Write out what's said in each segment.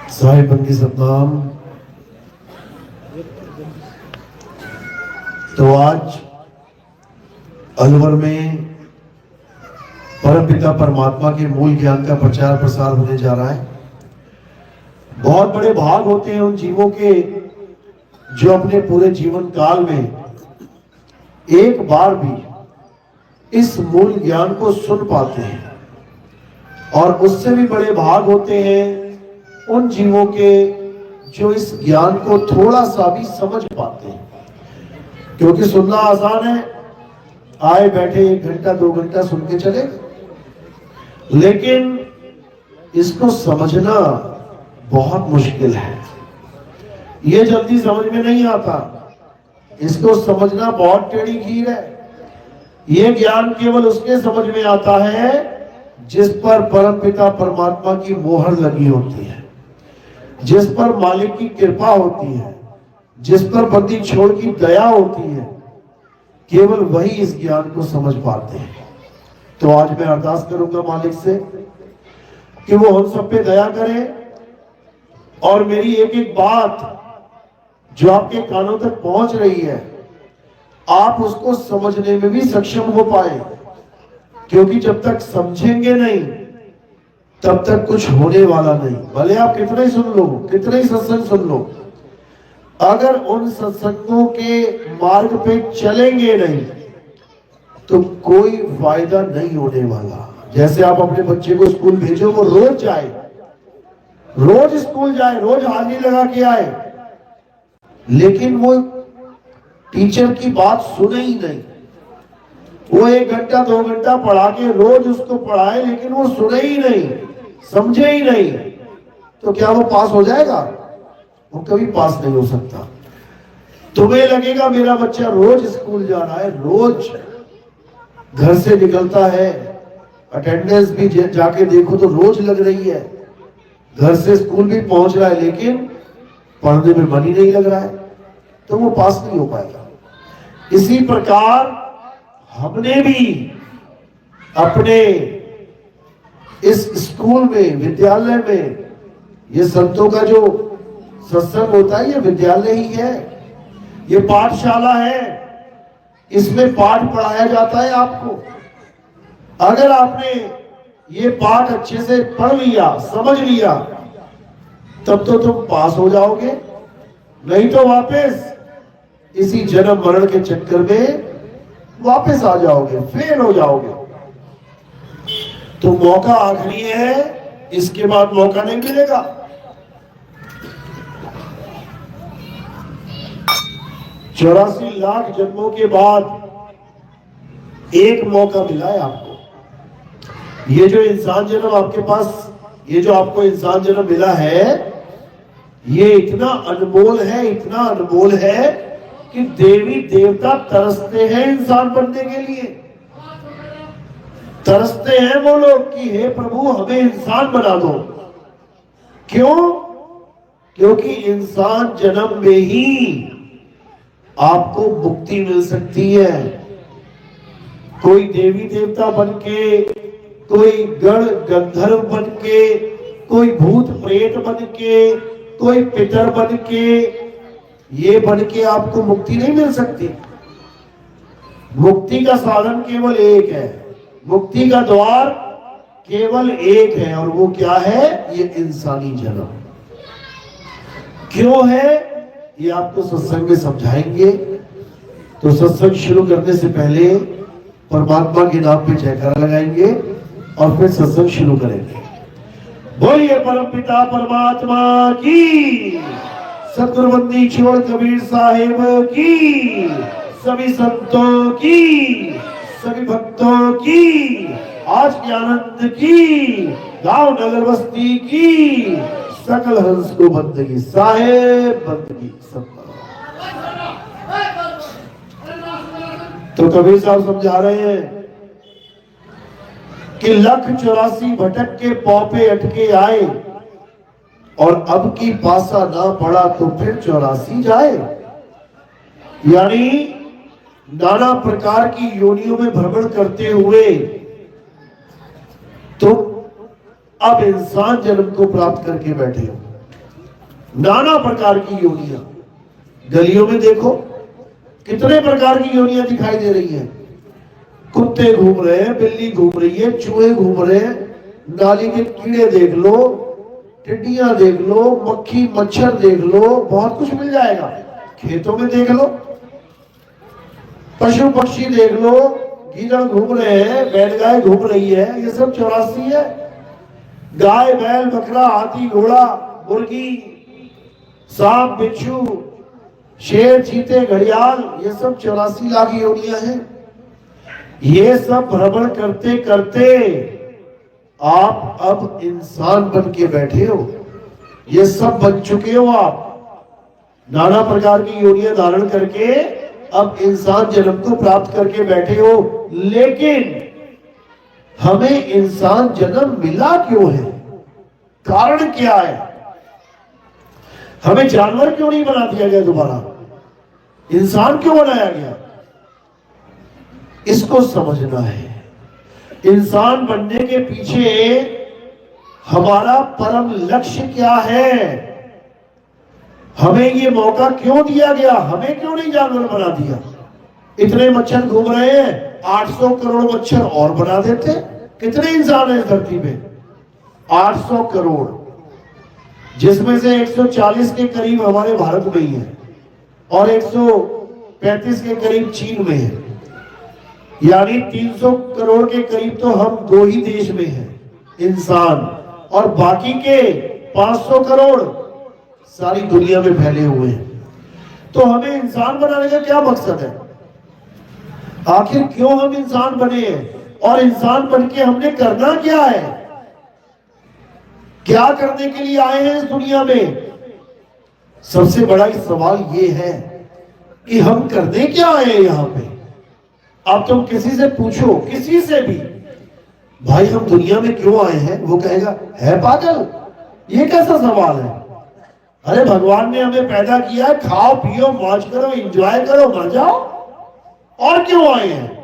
साहिब बंदी सतनाम। तो आज अलवर में परम पिता परमात्मा के मूल ज्ञान का प्रचार प्रसार होने जा रहा है। बहुत बड़े भाग होते हैं उन जीवों के जो अपने पूरे जीवन काल में एक बार भी इस मूल ज्ञान को सुन पाते हैं, और उससे भी बड़े भाग होते हैं उन जीवों के जो इस ज्ञान को थोड़ा सा भी समझ पाते हैं। क्योंकि सुनना आसान है, आए बैठे 1 घंटा 2 घंटा सुन के चले, लेकिन इसको समझना बहुत मुश्किल है। ये जल्दी समझ में नहीं आता, इसको समझना बहुत टेढ़ी खीर है। ये ज्ञान केवल उसके समझ में आता है जिस पर परम पिता परमात्मा की मोहर लगी होती है, जिस पर मालिक की कृपा होती है, जिस पर बंदी छोड़ की दया होती है। केवल वही इस ज्ञान को समझ पाते हैं। तो आज मैं अरदास करूंगा मालिक से कि वो हम सब पे दया करे, और मेरी एक एक बात जो आपके कानों तक पहुंच रही है आप उसको समझने में भी सक्षम हो पाए। क्योंकि जब तक समझेंगे नहीं तब तक कुछ होने वाला नहीं। भले आप कितना ही सुन लो, कितना ही सत्संग सुन लो, अगर उन सत्संगों के मार्ग पे चलेंगे नहीं तो कोई फायदा नहीं होने वाला। जैसे आप अपने बच्चे को स्कूल भेजो, वो रोज जाए, रोज स्कूल जाए, रोज हाजिरी लगा के आए, लेकिन वो टीचर की बात सुने ही नहीं। वो 1 घंटा 2 घंटा पढ़ा के रोज उसको पढ़ाए, लेकिन वो सुने ही नहीं, समझे ही नहीं, तो क्या वो पास हो जाएगा? वो कभी पास नहीं हो सकता। तुम्हें लगेगा मेरा बच्चा रोज स्कूल जा रहा है, रोज घर से निकलता है, अटेंडेंस भी जाके देखो तो रोज लग रही है, घर से स्कूल भी पहुंच रहा है, लेकिन पढ़ने में मन ही नहीं लग रहा है, तो वो पास नहीं हो पाएगा। इसी प्रकार हमने भी अपने इस स्कूल में, विद्यालय में, ये संतों का जो सत्संग होता है ये विद्यालय ही है, ये पाठशाला है, इसमें पाठ पढ़ाया जाता है आपको। अगर आपने ये पाठ अच्छे से पढ़ लिया, समझ लिया, तब तो तुम पास हो जाओगे, नहीं तो वापस इसी जन्म मरण के चक्कर में वापस आ जाओगे, फेल हो जाओगे। तो मौका आखिरी है, इसके बाद मौका नहीं मिलेगा। चौरासी लाख जन्मों के बाद एक मौका मिला है आपको। ये जो इंसान जन्म आपके पास, ये जो आपको इंसान जन्म मिला है, ये इतना अनमोल है, इतना अनमोल है कि देवी देवता तरसते हैं इंसान बनने के लिए। तरसते हैं वो लोग कि हे प्रभु हमें इंसान बना दो। क्यों? क्योंकि इंसान जन्म में ही आपको मुक्ति मिल सकती है। कोई देवी देवता बनके, कोई गण गंधर्व बनके, कोई भूत प्रेत बनके, कोई पितर बनके, ये बनके आपको मुक्ति नहीं मिल सकती। मुक्ति का साधन केवल एक है, मुक्ति का द्वार केवल एक है, और वो क्या है? ये इंसानी जन्म। क्यों है ये आपको सत्संग में समझाएंगे। तो सत्संग शुरू करने से पहले परमात्मा के नाम पे जयकारा लगाएंगे और फिर सत्संग शुरू करेंगे। बोलिए परम पिता परमात्मा की, सतगुरु बंदी छोड़ कबीर साहिब की, सभी संतों की, सभी भक्तों की, आज के आनंद की, गांव नगर बस्ती की, सकल हंस को बंदगी साहेब बंदगी सब। तो कबीर साहब समझा रहे हैं कि 1,84 भटक के पौपे अटके आए, और अब की पासा ना पड़ा तो फिर 84 जाए। यानी नाना प्रकार की योनियों में भ्रमण करते हुए तो अब इंसान जन्म को प्राप्त करके बैठे हो। नाना प्रकार की योनियां। गलियों में देखो कितने प्रकार की योनियां दिखाई दे रही हैं। कुत्ते घूम रहे हैं, बिल्ली घूम रही है, चूहे घूम रहे हैं, नाली के कीड़े देख लो, टिड्डियां देख लो, मक्खी मच्छर देख लो, बहुत कुछ मिल जाएगा। खेतों में देख लो, पशु पक्षी देख लो, गीदड़ घूम रहे हैं, बैलगाय घूम रही है, ये सब 84 है। गाय बैल बकरा हाथी घोड़ा मुर्गी सांप बिच्छू शेर चीते घड़ियाल, ये सब 84 लाख योनियां हैं। ये सब भ्रमण करते करते आप अब इंसान बन के बैठे हो, ये सब बन चुके हो आप। नाना प्रकार की योनियां धारण करके अब इंसान जन्म को प्राप्त करके बैठे हो। लेकिन हमें इंसान जन्म मिला क्यों है? कारण क्या है? हमें जानवर क्यों नहीं बना दिया गया, दोबारा इंसान क्यों बनाया गया? इसको समझना है। इंसान बनने के पीछे हमारा परम लक्ष्य क्या है? हमें ये मौका क्यों दिया गया? हमें क्यों नहीं जानवर बना दिया? इतने मच्छर घूम रहे हैं, 800 करोड़ मच्छर और बना देते। कितने इंसान हैं इस धरती पे? 800 करोड़, जिसमें से 140 के करीब हमारे भारत में ही है और 135 के करीब चीन में है। यानी 300 करोड़ के करीब तो हम 2 ही देश में हैं इंसान, और बाकी के 500 करोड़ सारी दुनिया में फैले हुए हैं। तो हमें इंसान बनाने का क्या मकसद है? आखिर क्यों हम इंसान बने हैं? और इंसान बन के हमने करना क्या है? क्या करने के लिए आए हैं इस दुनिया में? सबसे बड़ा सवाल ये है कि हम करने क्या आए हैं यहां पे। अब तुम किसी से पूछो, किसी से भी, भाई हम दुनिया में क्यों आए हैं, वो कहेगा है पागल, ये कैसा सवाल है? अरे भगवान ने हमें पैदा किया, खाओ पियो मौज करो एंजॉय करो मर जाओ, और क्यों आए हैं?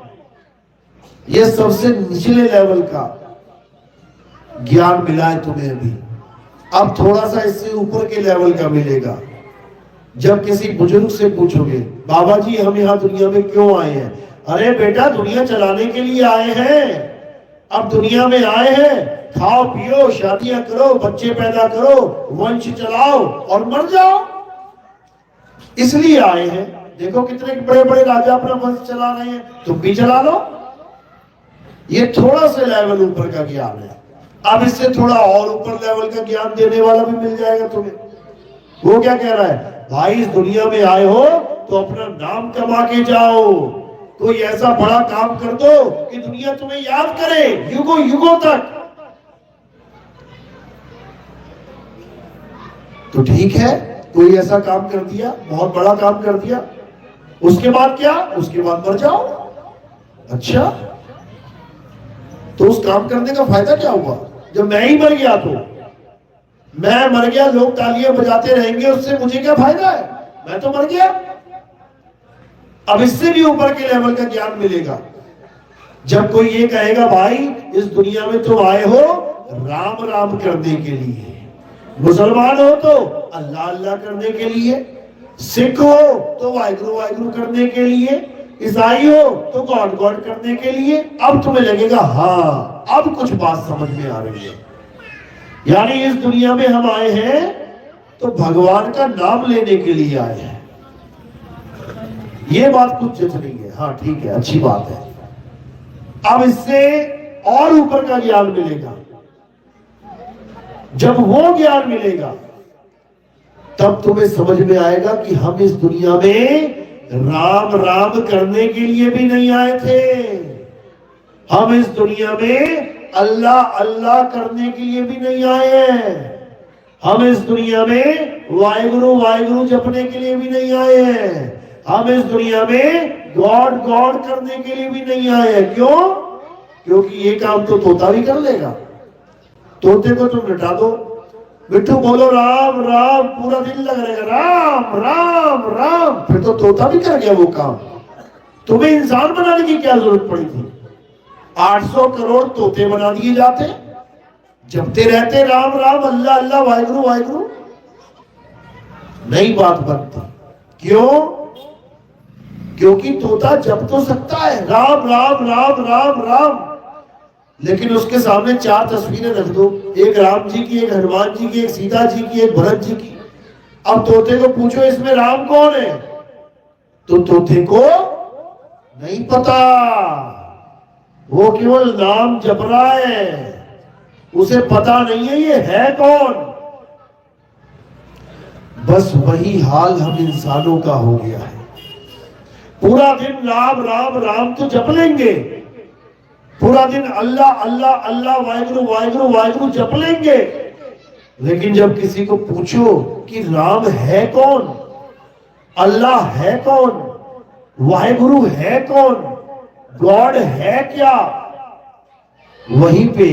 ये सबसे निचले लेवल का ज्ञान मिला है तुम्हें अभी। अब थोड़ा सा इससे ऊपर के लेवल का मिलेगा जब किसी बुजुर्ग से पूछोगे, बाबा जी हम यहाँ दुनिया में क्यों आए हैं? अरे बेटा दुनिया चलाने के लिए आए हैं। अब दुनिया में आए हैं, खाओ पियो शादियां करो बच्चे पैदा करो वंश चलाओ और मर जाओ, इसलिए आए हैं। देखो कितने बड़े बड़े राजा अपना वंश चला रहे हैं, तुम भी चला लो। ये थोड़ा सा लेवल ऊपर का ज्ञान है। अब इससे थोड़ा और ऊपर लेवल का ज्ञान देने वाला भी मिल जाएगा तुम्हें। वो क्या कह रहा है? भाई इस दुनिया में आए हो तो अपना नाम कमा के जाओ, कोई ऐसा बड़ा काम कर दो कि दुनिया तुम्हें याद करे युगों युगों तक। तो ठीक है, कोई ऐसा काम कर दिया, बहुत बड़ा काम कर दिया, उसके बाद क्या? उसके बाद मर जाओ। अच्छा, तो उस काम करने का फायदा क्या हुआ? जब मैं ही मर गया तो मैं मर गया, लोग तालियां बजाते रहेंगे, उससे मुझे क्या फायदा है? मैं तो मर गया। अब इससे भी ऊपर के लेवल का ज्ञान मिलेगा जब कोई ये कहेगा भाई इस दुनिया में तुम आए हो राम राम करने के लिए, मुसलमान हो तो अल्लाह अल्लाह करने के लिए, सिख हो तो वाहिगुरु वाहिगुरु करने के लिए, ईसाई हो तो गॉड गॉड करने के लिए। अब तुम्हें लगेगा हाँ अब कुछ बात समझ में आ रही है। यानी इस दुनिया में हम आए हैं तो भगवान का नाम लेने के लिए आए हैं। ये बात कुछ जच रही है? हाँ ठीक है, अच्छी बात है। अब इससे और ऊपर का ज्ञान मिलेगा। जब वो ज्ञान मिलेगा तब तुम्हें समझ में आएगा कि हम इस दुनिया में राम राम करने के लिए भी नहीं आए थे। हम इस दुनिया में अल्लाह अल्लाह करने के लिए भी नहीं आए हैं। हम इस दुनिया में वाहिगुरु वाहिगुरु जपने के लिए भी नहीं आए हैं। हम इस दुनिया में गॉड गॉड करने के लिए भी नहीं आए हैं। क्यों? क्योंकि ये काम तो तोता भी कर लेगा। तोते को तुम मिटा दो, मिट्टू बोलो राम राम, पूरा दिन लग रहेगा राम राम राम, फिर तो तोता भी कर गया वो काम। तुम्हें इंसान बनाने की क्या जरूरत पड़ी थी? 800 करोड़ तोते बना दिए जाते, जपते रहते राम राम अल्लाह अल्लाह वाहिगुरु वाहिगुरु। नहीं बात बनती। क्यों? क्योंकि तोता जप तो सकता है राम राम राम राम राम, लेकिन उसके सामने 4 तस्वीरें रख दो, एक राम जी की, एक हनुमान जी की, एक सीता जी की, एक भरत जी की। अब तोते को पूछो इसमें राम कौन है, तो तोते को नहीं पता, वो केवल नाम जप रहा है, उसे पता नहीं है ये है कौन। बस वही हाल हम इंसानों का हो गया है। पूरा दिन राम राम राम तो जप लेंगे, पूरा दिन अल्लाह अल्लाह अल्लाह वाहिगुरु वाहिगुरु वाहिगुरु जप लेंगे, लेकिन जब किसी को पूछो कि राम है कौन, अल्लाह है कौन, वाहिगुरु है कौन, गॉड है क्या, वहीं पे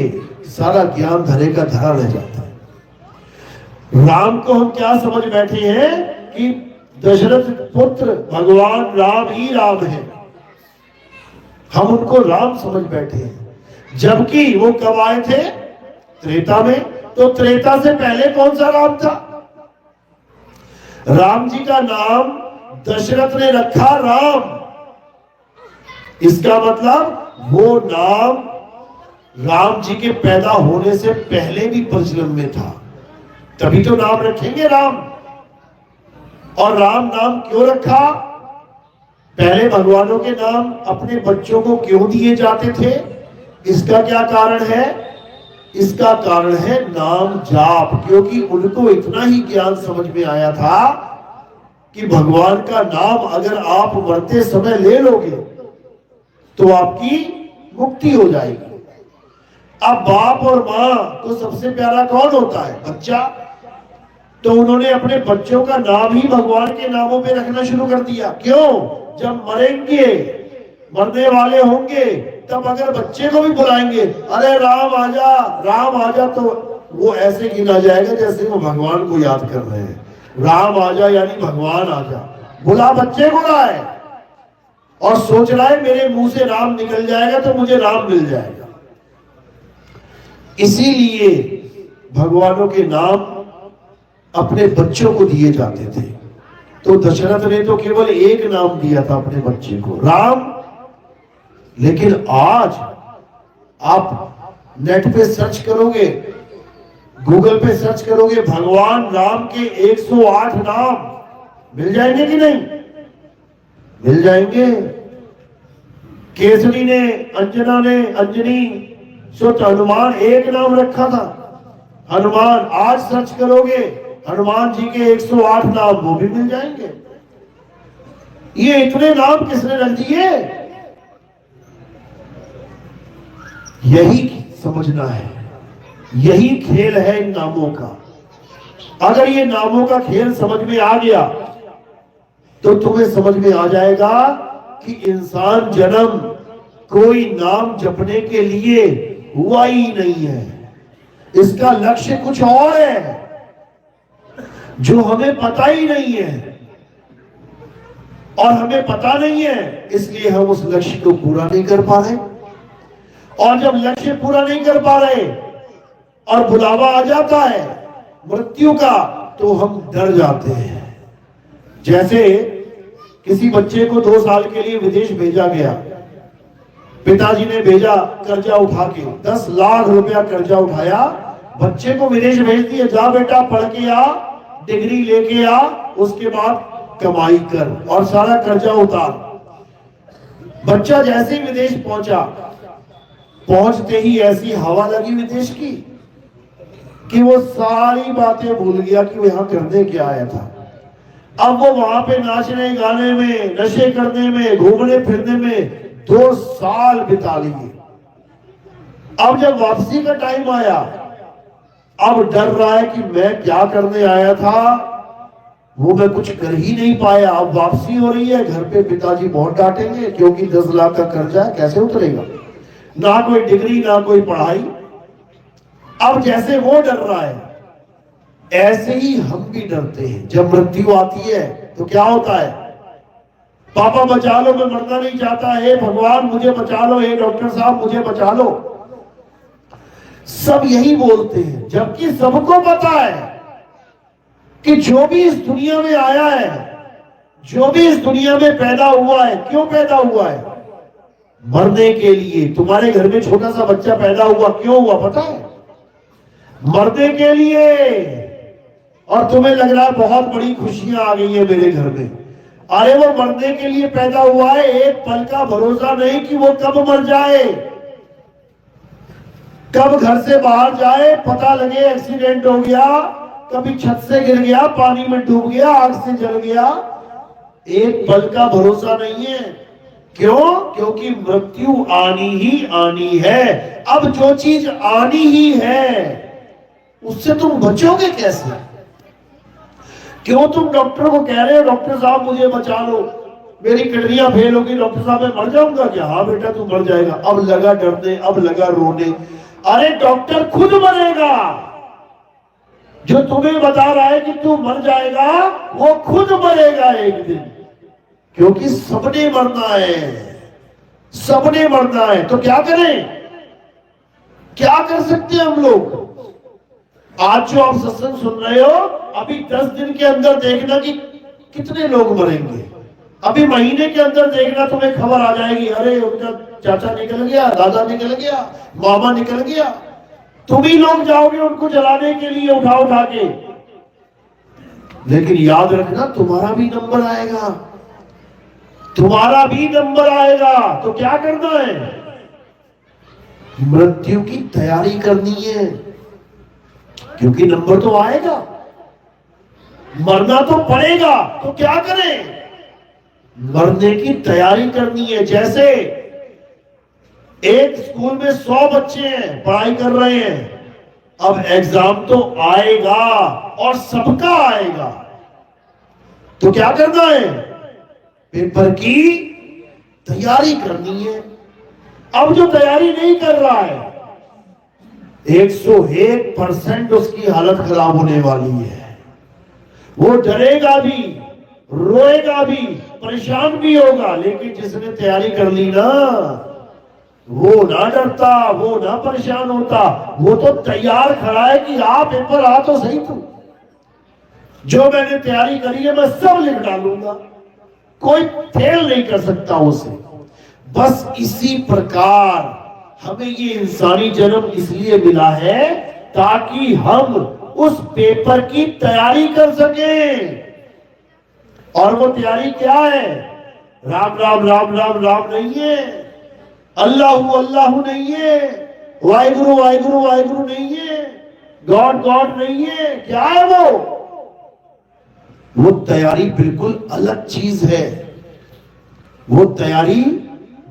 सारा ज्ञान धरे का धरा रह जाता है। राम को हम क्या समझ बैठे हैं कि दशरथ पुत्र भगवान राम ही राम है, हम उनको राम समझ बैठे हैं, जबकि वो कब आए थे? त्रेता में। तो त्रेता से पहले कौन सा राम था? राम जी का नाम दशरथ ने रखा राम, इसका मतलब वो नाम राम जी के पैदा होने से पहले भी प्रचलन में था, तभी तो नाम रखेंगे राम। और राम नाम क्यों रखा? पहले भगवानों के नाम अपने बच्चों को क्यों दिए जाते थे? इसका क्या कारण है? इसका कारण है नाम जाप, क्योंकि उनको इतना ही ज्ञान समझ में आया था कि भगवान का नाम अगर आप मरते समय ले लोगे तो आपकी मुक्ति हो जाएगी। अब बाप और मां को सबसे प्यारा कौन होता है? बच्चा। तो उन्होंने अपने बच्चों का नाम ही भगवान के नामों पे रखना शुरू कर दिया। क्यों? जब मरेंगे, मरने वाले होंगे, तब अगर बच्चे को भी बुलाएंगे, अरे राम आजा, राम आजा, तो वो ऐसे गिना जाएगा जैसे वो भगवान को याद कर रहे हैं। राम आजा यानी भगवान आजा, बुला बच्चे को रहा है और सोच रहा है मेरे मुंह से राम निकल जाएगा तो मुझे राम मिल जाएगा। इसीलिए भगवानों के नाम अपने बच्चों को दिए जाते थे। तो दशरथ ने तो केवल एक नाम दिया था अपने बच्चे को, राम। लेकिन आज आप नेट पे सर्च करोगे, गूगल पे सर्च करोगे, भगवान राम के 108 नाम मिल जाएंगे कि नहीं? मिल जाएंगे। केसरी ने, अंजना ने, अंजनी सुत हनुमान एक नाम रखा था हनुमान। आज सर्च करोगे हनुमान जी के 108 नाम, वो भी मिल जाएंगे। ये इतने नाम किसने रख दिए? यही समझना है, यही खेल है इन नामों का। अगर ये नामों का खेल समझ में आ गया तो तुम्हें समझ में आ जाएगा कि इंसान जन्म कोई नाम जपने के लिए हुआ ही नहीं है, इसका लक्ष्य कुछ और है जो हमें पता ही नहीं है। और हमें पता नहीं है इसलिए हम उस लक्ष्य को पूरा नहीं कर पा रहे, और जब लक्ष्य पूरा नहीं कर पा रहे और बुलावा आ जाता है मृत्यु का, तो हम डर जाते हैं। जैसे किसी बच्चे को 2 साल के लिए विदेश भेजा गया, पिताजी ने भेजा कर्जा उठा के, 10 लाख रुपया कर्जा उठाया, बच्चे को विदेश भेज दिया, जा बेटा पढ़ के आ, डिग्री लेके आ, उसके बाद कमाई कर और सारा कर्जा उतार। बच्चा जैसे ही विदेश पहुंचा, पहुंचते ही ऐसी हवा लगी विदेश की कि वो सारी बातें भूल गया कि वो यहां करने क्या आया था। अब वो वहां पे नाचने गाने में, नशे करने में, घूमने फिरने में 2 साल बिता लिए। अब जब वापसी का टाइम आया, अब डर रहा है कि मैं क्या करने आया था, वो मैं कुछ कर ही नहीं पाया। अब वापसी हो रही है, घर पे पिताजी बहुत डांटेंगे क्योंकि 10 लाख का कर्जा है, कैसे उतरेगा, ना कोई डिग्री ना कोई पढ़ाई। अब जैसे वो डर रहा है ऐसे ही हम भी डरते हैं। जब मृत्यु आती है तो क्या होता है? पापा बचा लो, मैं मरना नहीं चाहता, हे भगवान मुझे बचा लो, हे डॉक्टर साहब मुझे बचा लो। सब यही बोलते हैं, जबकि सबको पता है कि जो भी इस दुनिया में आया है, जो भी इस दुनिया में पैदा हुआ है, क्यों पैदा हुआ है? मरने के लिए। तुम्हारे घर में छोटा सा बच्चा पैदा हुआ, क्यों हुआ पता है? मरने के लिए। और तुम्हें लग रहा है बहुत बड़ी खुशियां आ गई है मेरे घर में। अरे वो मरने के लिए पैदा हुआ है, एक पल का भरोसा नहीं कि वो कब मर जाए, कब घर से बाहर जाए, पता लगे एक्सीडेंट हो गया, कभी छत से गिर गया, पानी में डूब गया, आग से जल गया। एक पल का भरोसा नहीं है। क्यों? क्योंकि मृत्यु आनी ही आनी है। अब जो चीज आनी ही है उससे तुम बचोगे कैसे? क्यों तुम डॉक्टर को कह रहे हो, डॉक्टर साहब मुझे बचा लो, मेरी किडनियां फेल होगी, डॉक्टर साहब मैं मर जाऊंगा क्या? हाँ बेटा तू मर जाएगा। अब लगा डरने, अब लगा रोने। अरे डॉक्टर खुद मरेगा। जो तुम्हें बता रहा है कि तू मर जाएगा, वो खुद मरेगा एक दिन। क्योंकि सबने मरना है, सबने मरना है। तो क्या करें? क्या कर सकते हैं हम लोग? आज जो आप सत्संग सुन रहे हो, अभी 10 दिन के अंदर देखना कि कितने लोग मरेंगे। अभी महीने के अंदर देखना तुम्हें खबर आ जाएगी, अरे उनका चाचा निकल गया, दादा निकल गया, मामा निकल गया। तुम ही लोग जाओगे उनको जलाने के लिए उठा उठा के। लेकिन याद रखना तुम्हारा भी नंबर आएगा, तुम्हारा भी नंबर आएगा। तो क्या करना है? मृत्यु की तैयारी करनी है, क्योंकि नंबर तो आएगा, मरना तो पड़ेगा। तो क्या करें? मरने की तैयारी करनी है। जैसे एक स्कूल में 100 बच्चे हैं, पढ़ाई कर रहे हैं, अब एग्जाम तो आएगा और सबका आएगा। तो क्या करना है? पेपर की तैयारी करनी है। अब जो तैयारी नहीं कर रहा है, 101% उसकी हालत खराब होने वाली है। वो डरेगा भी, रोएगा भी, परेशान भी होगा। लेकिन जिसने तैयारी कर ली ना, वो ना डरता, वो ना परेशान होता, वो तो तैयार खड़ा है कि आ पेपर आ तो सही। तू जो मैंने तैयारी करी है मैं सब लिख डालूंगा, कोई फेल नहीं कर सकता उसे। बस इसी प्रकार हमें ये इंसानी जन्म इसलिए मिला है ताकि हम उस पेपर की तैयारी कर सकें। और वो तैयारी क्या है? राम राम राम राम राम नहीं है, अल्लाहू अल्लाहू नहीं है, वाहिगुरु वाहिगुरु वाहिगुरु नहीं है, गॉड गॉड नहीं है। क्या है वो तैयारी बिल्कुल अलग चीज है। वो तैयारी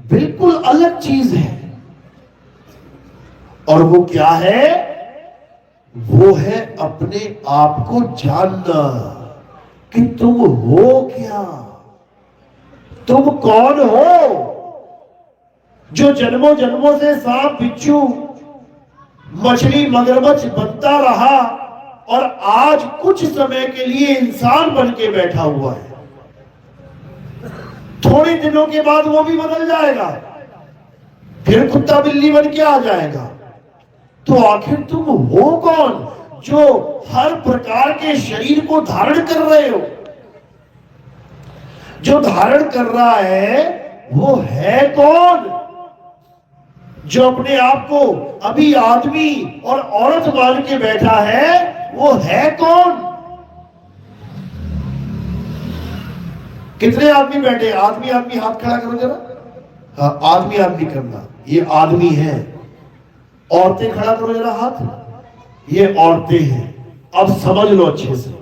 बिल्कुल अलग चीज है। और वो क्या है? वो है अपने आप को जानना कि तुम हो क्या, तुम कौन हो। जो जन्मों जन्मों से सांप बिच्छू मछली मगरमच्छ बनता रहा और आज कुछ समय के लिए इंसान बन के बैठा हुआ है, थोड़े दिनों के बाद वो भी बदल जाएगा, फिर कुत्ता बिल्ली बन के आ जाएगा। तो आखिर तुम हो कौन जो हर प्रकार के शरीर को धारण कर रहे हो? जो धारण कर रहा है वो है कौन? जो अपने आप को अभी आदमी और औरत मान के बैठा है वो है कौन? कितने आदमी बैठे? आदमी आदमी हाथ खड़ा करो जरा। हाँ, आदमी आदमी करना, ये आदमी है। औरतें खड़ा करो जरा हाथ, ये औरतें हैं। अब समझ लो अच्छे से,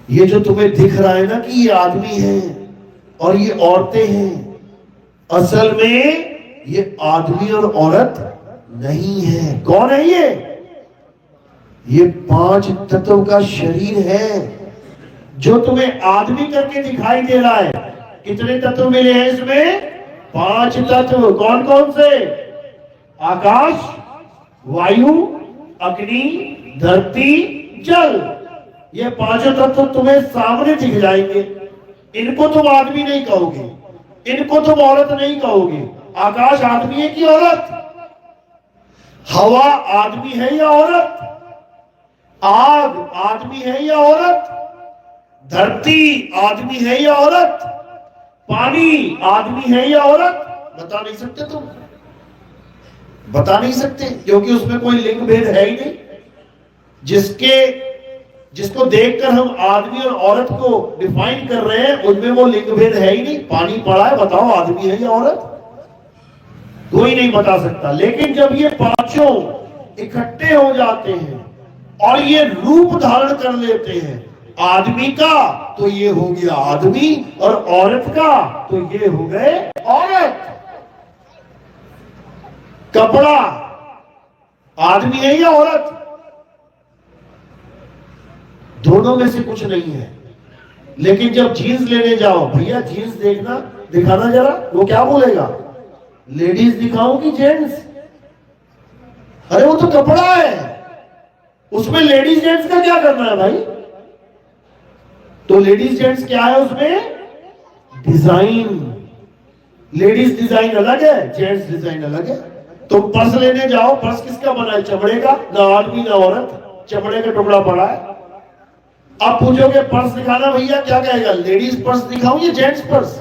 ये जो तुम्हें दिख रहा है ना कि ये आदमी है और ये औरतें हैं, असल में ये आदमी और औरत नहीं है। कौन है ये 5 तत्व का शरीर है जो तुम्हें आदमी करके दिखाई दे रहा है। कितने तत्व मिले हैं इसमें? 5 तत्व। कौन कौन से? आकाश, वायु, अग्नि, धरती, जल। ये 5 तत्व तुम्हें सामने दिख जाएंगे। इनको तुम आदमी नहीं कहोगे, इनको तुम औरत नहीं कहोगे। आकाश आदमी है कि औरत? हवा आदमी है या औरत? आग आदमी है या औरत? धरती आदमी है या औरत? पानी आदमी है या औरत? बता नहीं सकते तुम, बता नहीं सकते, क्योंकि उसमें कोई लिंग भेद है ही नहीं। जिसको देखकर हम आदमी और औरत को डिफाइन कर रहे हैं, उनमें वो लिंग भेद है ही नहीं। पानी पड़ा है, बताओ आदमी है या औरत? कोई नहीं बता सकता। लेकिन जब ये पांचों इकट्ठे हो जाते हैं और ये रूप धारण कर लेते हैं, आदमी का तो ये हो गया आदमी, और औरत का तो ये हो गए औरत। कपड़ा आदमी है या औरत? दोनों में से कुछ नहीं है। लेकिन जब जीन्स लेने जाओ, भैया जीन्स देखना, दिखाना जरा, वो क्या बोलेगा? लेडीज दिखाऊं कि जेंट्स? अरे वो तो कपड़ा है, उसमें लेडीज जेंट्स का क्या करना है भाई? तो लेडीज जेंट्स क्या है उसमें? डिजाइन। लेडीज डिजाइन अलग है, जेंट्स डिजाइन अलग है। तुम पर्स लेने जाओ, पर्स किसका बना है? चमड़े का। ना आदमी ना औरत, चमड़े का टुकड़ा पड़ा है। अब पूछोगे पर्स दिखाना भैया, क्या कहेगा? लेडीज पर्स दिखाऊं या जेंट्स पर्स?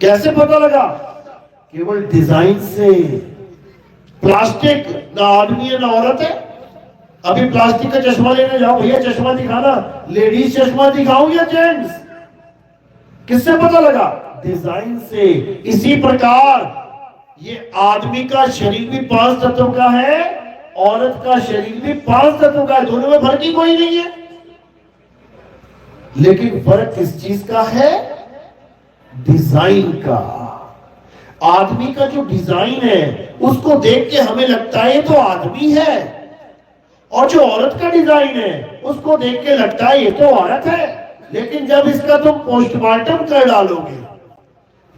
कैसे पता लगा? केवल डिजाइन से। प्लास्टिक ना आदमी है ना औरत है। अभी प्लास्टिक का चश्मा लेने जाओ, भैया चश्मा दिखाना, लेडीज चश्मा दिखाऊं या जेंट्स? किससे पता लगा? डिजाइन से। इसी प्रकार ये आदमी का शरीर भी 5 तत्वों का है, औरत का शरीर भी 5 तत्वों का है। दोनों में फर्क ही कोई नहीं है। लेकिन फर्क किस चीज का है? डिजाइन का। आदमी का जो डिजाइन है उसको देख के हमें लगता है ये तो आदमी है, और जो औरत का डिजाइन है उसको देख के लगता है ये तो औरत है। लेकिन जब इसका तुम पोस्टमार्टम कर डालोगे,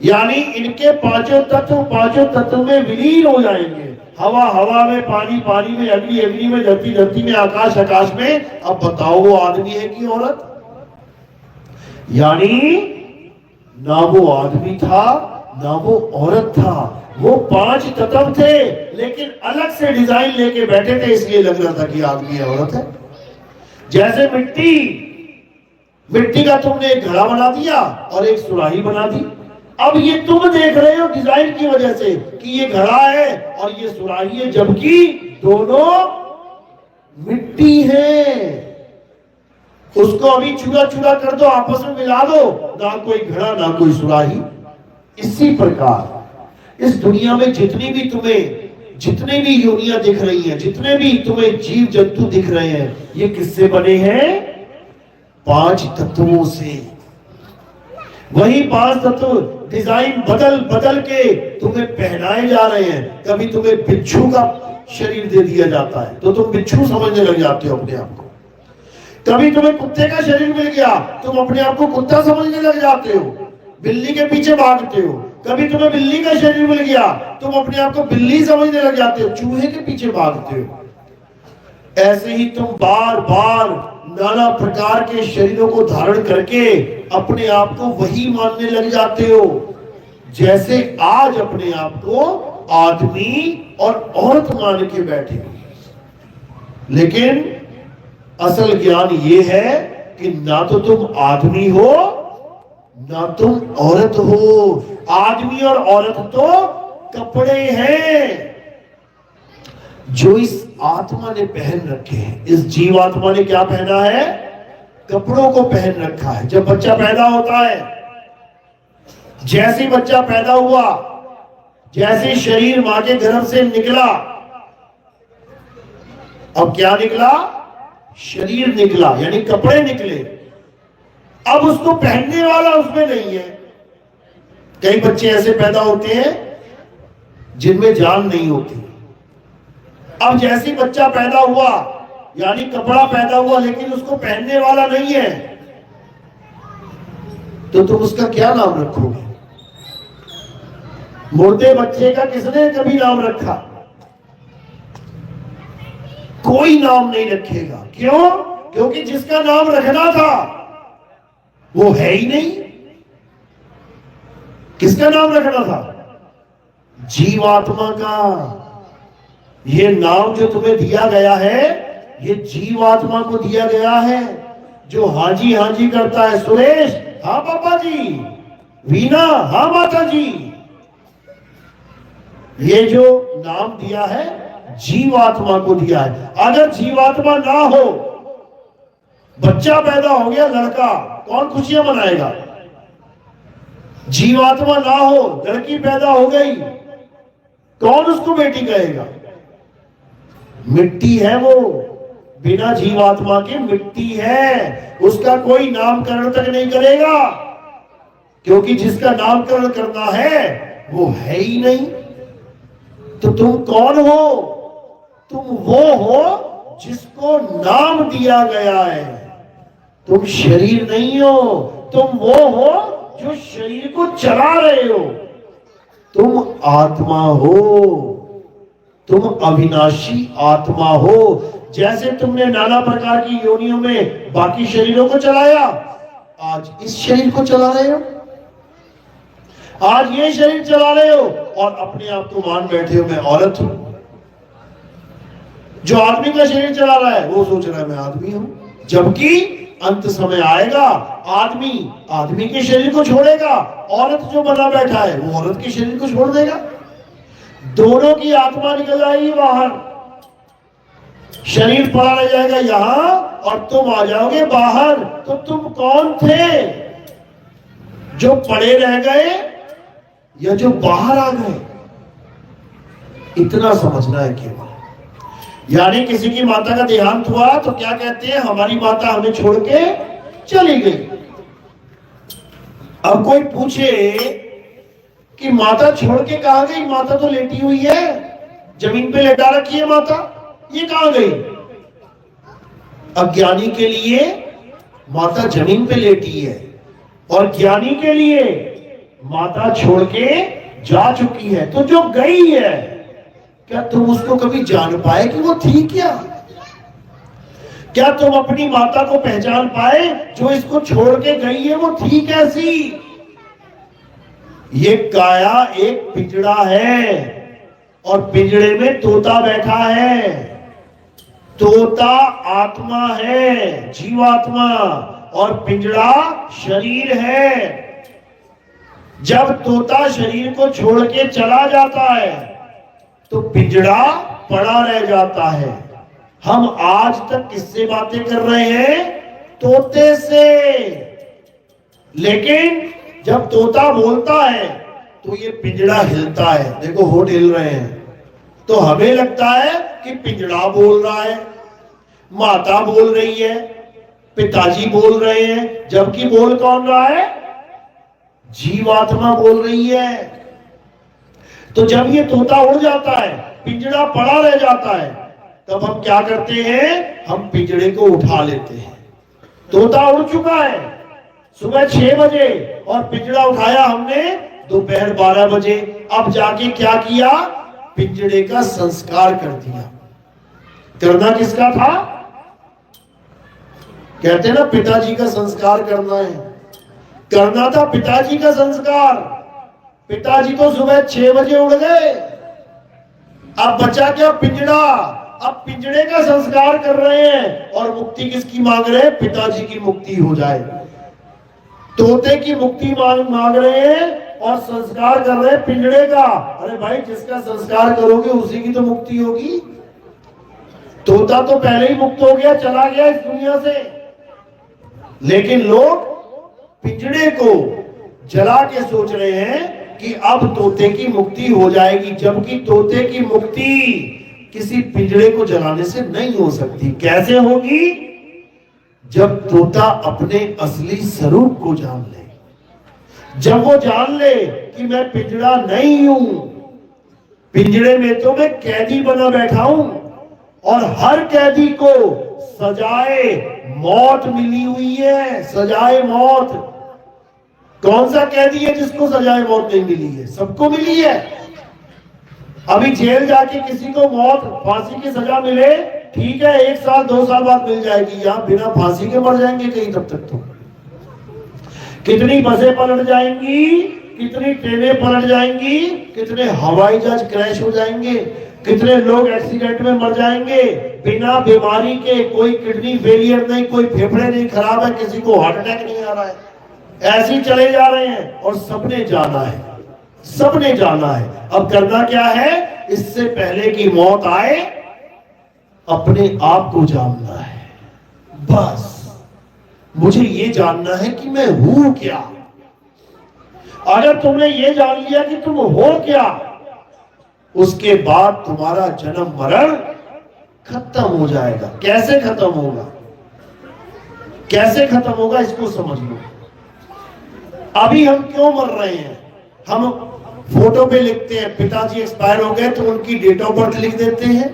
यानी इनके पांचों तत्व में विलीन हो जाएंगे। हवा हवा में, पानी पानी में, अग्नि अग्नि में, धरती धरती में, आकाश आकाश में। अब बताओ वो आदमी है कि औरत? यानी ना वो आदमी था ना वो औरत था, वो 5 तत्व थे, लेकिन अलग से डिजाइन लेके बैठे थे, इसलिए लग रहा था कि आदमी है औरत है। जैसे मिट्टी का तुमने एक घड़ा बना दिया और एक सुराही बना दी। अब ये तुम देख रहे हो डिजाइन की वजह से कि ये घड़ा है और ये सुराही है, जबकि दोनों मिट्टी है। उसको अभी चूरा चूरा कर दो, आपस में मिला दो, ना कोई घड़ा ना कोई सुराही। इसी प्रकार इस दुनिया में जितने भी योनियां दिख रही हैं, जितने भी तुम्हें जीव जंतु दिख रहे हैं, ये किससे बने हैं? 5 तत्वों से। वही 5 तत्व डिजाइन बदल बदल के तुम्हें पहनाए जा रहे हैं। कभी तुम्हें बिच्छू का शरीर दे दिया जाता है तो तुम बिच्छू समझने लग जाते हो अपने आप को। कभी तुम्हें कुत्ते का शरीर मिल गया, तुम अपने आप को कुत्ता समझने लग जाते हो, बिल्ली के पीछे भागते हो। कभी तुम्हें बिल्ली का शरीर मिल गया, तुम अपने आप को बिल्ली समझने लग जाते हो, चूहे के पीछे भागते हो। ऐसे ही तुम बार बार नाना प्रकार के शरीरों को धारण करके अपने आप को वही मानने लग जाते हो, जैसे आज अपने आप को आदमी और औरत मान के बैठे। लेकिन असल ज्ञान ये है कि ना तो तुम आदमी हो ना तुम औरत हो। आदमी और औरत तो कपड़े हैं जो इस आत्मा ने पहन रखे हैं। इस जीवात्मा ने क्या पहना है? कपड़ों को पहन रखा है। जब बच्चा पैदा होता है, जैसे बच्चा पैदा हुआ, जैसे शरीर मां के गर्भ से निकला, अब क्या निकला? शरीर निकला, यानी कपड़े निकले। अब उसको पहनने वाला उसमें नहीं है। कई बच्चे ऐसे पैदा होते हैं जिनमें जान नहीं होती। अब जैसे बच्चा पैदा हुआ, यानी कपड़ा पैदा हुआ, लेकिन उसको पहनने वाला नहीं है, तो तुम उसका क्या नाम रखोगे? मुर्दे बच्चे का किसने कभी नाम रखा? कोई नाम नहीं रखेगा। क्यों? क्योंकि जिसका नाम रखना था वो है ही नहीं। किसका नाम रखना था? जीवात्मा का। ये नाम जो तुम्हें दिया गया है, ये जीवात्मा को दिया गया है, जो हाजी हाजी करता है। सुरेश, हाँ पापा जी। वीना, हाँ माता जी। ये जो नाम दिया है जीवात्मा को दिया है। अगर जीवात्मा ना हो, बच्चा पैदा हो गया लड़का, कौन खुशियां मनाएगा? जीवात्मा ना हो, लड़की पैदा हो गई, कौन उसको बेटी कहेगा? मिट्टी है वो, बिना जीवात्मा के मिट्टी है, उसका कोई नामकरण तक नहीं करेगा, क्योंकि जिसका नामकरण करना है वो है ही नहीं। तो तुम कौन हो? तुम वो हो जिसको नाम दिया गया है। तुम शरीर नहीं हो, तुम वो हो जो शरीर को चला रहे हो। तुम आत्मा हो, तुम अविनाशी आत्मा हो। जैसे तुमने नाना प्रकार की योनियों में बाकी शरीरों को चलाया, आज इस शरीर को चला रहे हो, आज ये शरीर चला रहे हो, और अपने आप को मान बैठे हो मैं औरत हूं। जो आदमी का शरीर चला रहा है वो सोच रहा है मैं आदमी हूं, जबकि अंत समय आएगा आदमी आदमी के शरीर को छोड़ेगा, औरत जो बना बैठा है वो औरत के शरीर को छोड़ देगा। दोनों की आत्मा निकल जाएगी बाहर, शरीर पड़ा रह जाएगा यहां और तुम आ जाओगे बाहर। तो तुम कौन थे? जो पड़े रह गए या जो बाहर आ गए? इतना समझना है केवल। यानी किसी की माता का देहांत हुआ तो क्या कहते हैं? हमारी माता हमें छोड़ के चली गई। अब कोई पूछे कि माता छोड़ के कहां गई? माता तो लेटी हुई है, जमीन पे लेटा रखी है माता, ये कहां गई? अज्ञानी के लिए माता जमीन पे लेटी है, और ज्ञानी के लिए माता छोड़ के जा चुकी है। तो जो गई है, क्या तुम उसको कभी जान पाए कि वो थी क्या? क्या तुम अपनी माता को पहचान पाए जो इसको छोड़ के गई है वो थी कैसी? ये काया एक पिंजड़ा है, और पिंजड़े में तोता बैठा है। तोता आत्मा है, जीवात्मा, और पिंजड़ा शरीर है। जब तोता शरीर को छोड़ के चला जाता है तो पिंजड़ा पड़ा रह जाता है। हम आज तक किससे बातें कर रहे हैं? तोते से। लेकिन जब तोता बोलता है तो ये पिंजड़ा हिलता है। देखो होठ हिल रहे हैं, तो हमें लगता है कि पिंजड़ा बोल रहा है, माता बोल रही है, पिताजी बोल रहे हैं, जबकि बोल कौन रहा है? जीवात्मा बोल रही है। तो जब ये तोता उड़ जाता है, पिंजड़ा पड़ा रह जाता है, तब हम क्या करते हैं? हम पिंजड़े को उठा लेते हैं। तोता उड़ चुका है सुबह 6 बजे, और पिंजड़ा उठाया हमने दोपहर 12 बजे। अब जाके क्या किया? पिंजड़े का संस्कार कर दिया। करना किसका था? कहते हैं ना पिताजी का संस्कार करना है। करना था पिताजी का संस्कार। पिताजी तो सुबह 6 बजे उड़ गए, अब बचा क्या? पिंजड़ा। अब पिंजड़े का संस्कार कर रहे हैं, और मुक्ति किसकी मांग रहे हैं? पिताजी की मुक्ति हो जाए। तोते की मुक्ति मांग रहे हैं और संस्कार कर रहे हैं पिंजड़े का। अरे भाई, जिसका संस्कार करोगे उसी की तो मुक्ति होगी। तोता तो पहले ही मुक्त हो गया, चला गया इस दुनिया से। लेकिन लोग पिंजड़े को जला के सोच रहे हैं कि अब तोते की मुक्ति हो जाएगी, जबकि तोते की मुक्ति किसी पिंजड़े को जलाने से नहीं हो सकती। कैसे होगी? जब तोता अपने असली स्वरूप को जान ले। जब वो जान ले कि मैं पिंजड़ा नहीं हूं, पिंजड़े में तो मैं कैदी बना बैठा हूं, और हर कैदी को सजाए मौत मिली हुई है। सजाए मौत। कौन सा कैदी है जिसको सजाए मौत नहीं मिली है? सबको मिली है। अभी जेल जाके किसी को मौत, फांसी की सजा मिले, ठीक है, 1 साल 2 साल बाद मिल जाएगी। यहां बिना फांसी के मर जाएंगे कहीं तब तक। तो कितनी बसें पलट जाएंगी, कितनी ट्रेनें पलट जाएंगी, कितने हवाई जहाज क्रैश हो जाएंगे। कितने लोग एक्सीडेंट में मर जाएंगे बिना बीमारी के, कोई किडनी फेलियर नहीं, कोई फेफड़े नहीं खराब है, किसी को हार्ट अटैक नहीं आ रहा है, ऐसे ही चले जा रहे हैं। और सबने जाना है, सबने जाना है। अब करना क्या है, इससे पहले कि मौत आए अपने आप को जानना है। बस मुझे ये जानना है कि मैं हूं क्या। अगर तुमने ये जान लिया कि तुम हो क्या, उसके बाद तुम्हारा जन्म मरण खत्म हो जाएगा। कैसे खत्म होगा, कैसे खत्म होगा, इसको समझ लो। अभी हम क्यों मर रहे हैं, हम फोटो पे लिखते हैं पिताजी एक्सपायर हो गए तो उनकी डेट ऑफ बर्थ लिख देते हैं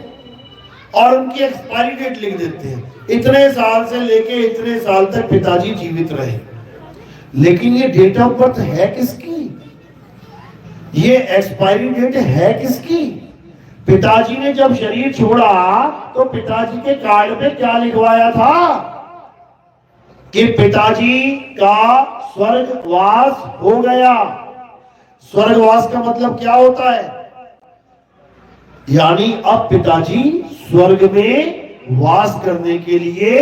और उनकी एक्सपायरी डेट लिख देते हैं। इतने साल से लेके इतने साल तक पिताजी जीवित रहे, लेकिन ये डेट ऑफ बर्थ है किसकी, ये एक्सपायरी डेट है किसकी। पिताजी ने जब शरीर छोड़ा तो पिताजी के कार्ड पे क्या लिखवाया था कि पिताजी का स्वर्गवास हो गया। स्वर्गवास का मतलब क्या होता है, यानी अब पिताजी स्वर्ग में वास करने के लिए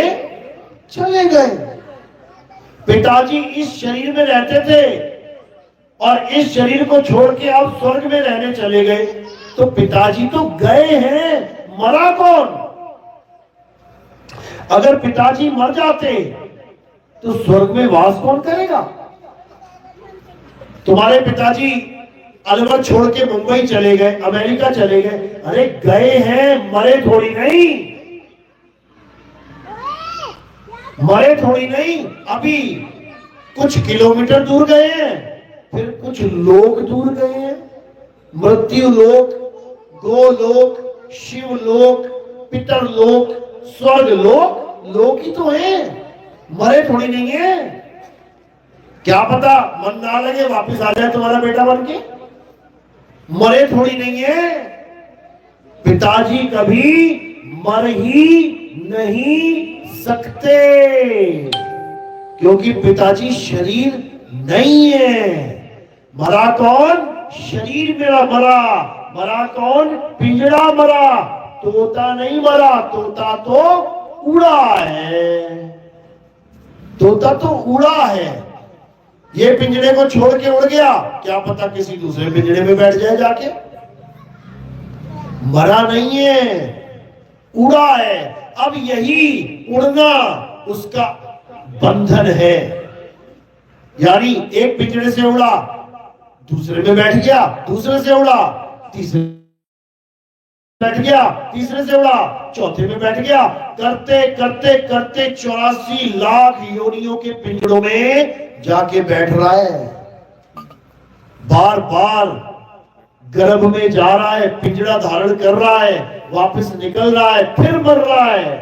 चले गए। पिताजी इस शरीर में रहते थे और इस शरीर को छोड़ के अब स्वर्ग में रहने चले गए, तो पिताजी तो गए हैं, मरा कौन। अगर पिताजी मर जाते तो स्वर्ग में वास कौन करेगा। तुम्हारे पिताजी अलवर छोड़ के मुंबई चले गए, अमेरिका चले गए, अरे गए हैं, मरे थोड़ी नहीं, मरे थोड़ी नहीं। अभी कुछ किलोमीटर दूर गए हैं, फिर कुछ लोक दूर गए हैं। मृत्यु लोक, गोलोक, शिवलोक, पितर लोक, स्वर्ग लोक, लोक ही तो है, मरे थोड़ी नहीं है। क्या पता मन ना लगे वापिस आ जाए तुम्हारा बेटा बन के, मरे थोड़ी नहीं है। पिताजी कभी मर ही नहीं सकते, क्योंकि पिताजी शरीर नहीं है। मरा कौन, शरीर मेरा मरा। मरा कौन, पिंजड़ा मरा, तोता नहीं मरा, तोता तो उड़ा है, तोता तो उड़ा है। ये पिंजड़े को छोड़ के उड़ गया, क्या पता किसी दूसरे पिंजड़े में बैठ जाए जाके। मरा नहीं है, उड़ा है। अब यही उड़ना उसका बंधन है, यानी एक पिंजड़े से उड़ा, दूसरे में बैठ गया, दूसरे से उड़ा, तीसरे बैठ गया, तीसरे से उड़ा, चौथे में बैठ गया। करते करते करते 84 लाख योनियों के पिंजड़ों में जाके बैठ रहा है। बार बार गर्भ में जा रहा है, पिंजड़ा धारण कर रहा है, वापस निकल रहा है, फिर मर रहा है,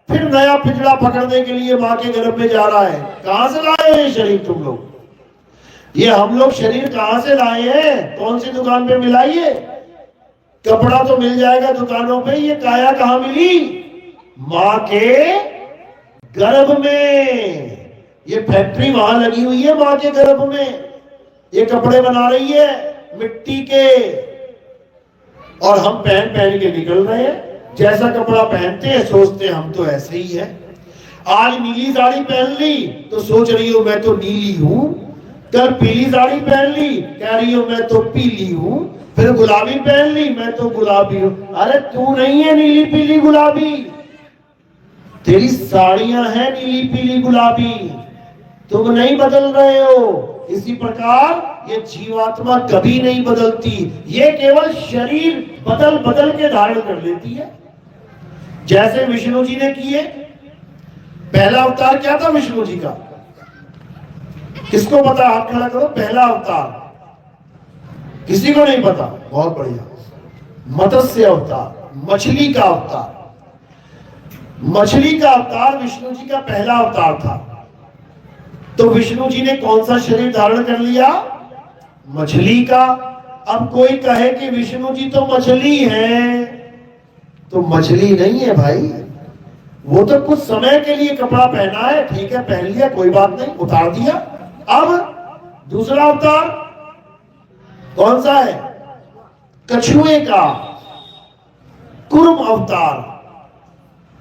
फिर नया पिंजड़ा पकड़ने के लिए मां के गर्भ में जा रहा है। कहां से लाए हैं शरीर तुम लोग, ये हम लोग शरीर कहां से लाए हैं, कौन सी दुकान पे मिलाइए। कपड़ा तो मिल जाएगा दुकानों पे, ये काया कहां मिली, मां के गर्भ में। ये फैक्ट्री वहां लगी हुई है मां के गर्भ में, ये कपड़े बना रही है मिट्टी के, और हम पहन पहन के निकल रहे हैं। जैसा कपड़ा पहनते हैं सोचते हैं हम तो ऐसे ही है। आज नीली साड़ी पहन ली तो सोच रही हो मैं तो नीली हूं, कल पीली साड़ी पहन ली कह रही हो मैं तो पीली हूं, फिर गुलाबी पहन ली मैं तो गुलाबी हूं। अरे तू नहीं है नीली पीली गुलाबी, तेरी साड़ियां हैं नीली पीली गुलाबी, तुम नहीं बदल रहे हो। इसी प्रकार ये जीवात्मा कभी नहीं बदलती, ये केवल शरीर बदल बदल के धारण कर लेती है। जैसे विष्णु जी ने किए, पहला अवतार क्या था विष्णु जी का, किसको पता, हाथ खड़ा करो। पहला अवतार किसी को नहीं पता, बहुत बढ़िया। मत्स्य अवतार, मछली का अवतार। मछली का अवतार विष्णु जी का पहला अवतार था। तो विष्णु जी ने कौन सा शरीर धारण कर लिया, मछली का। अब कोई कहे कि विष्णु जी तो मछली है, तो मछली नहीं है भाई, वो तो कुछ समय के लिए कपड़ा पहना है, ठीक है पहन लिया कोई बात नहीं, उतार दिया। अब दूसरा अवतार कौन सा है, कछुए का। कुर्म अवतार,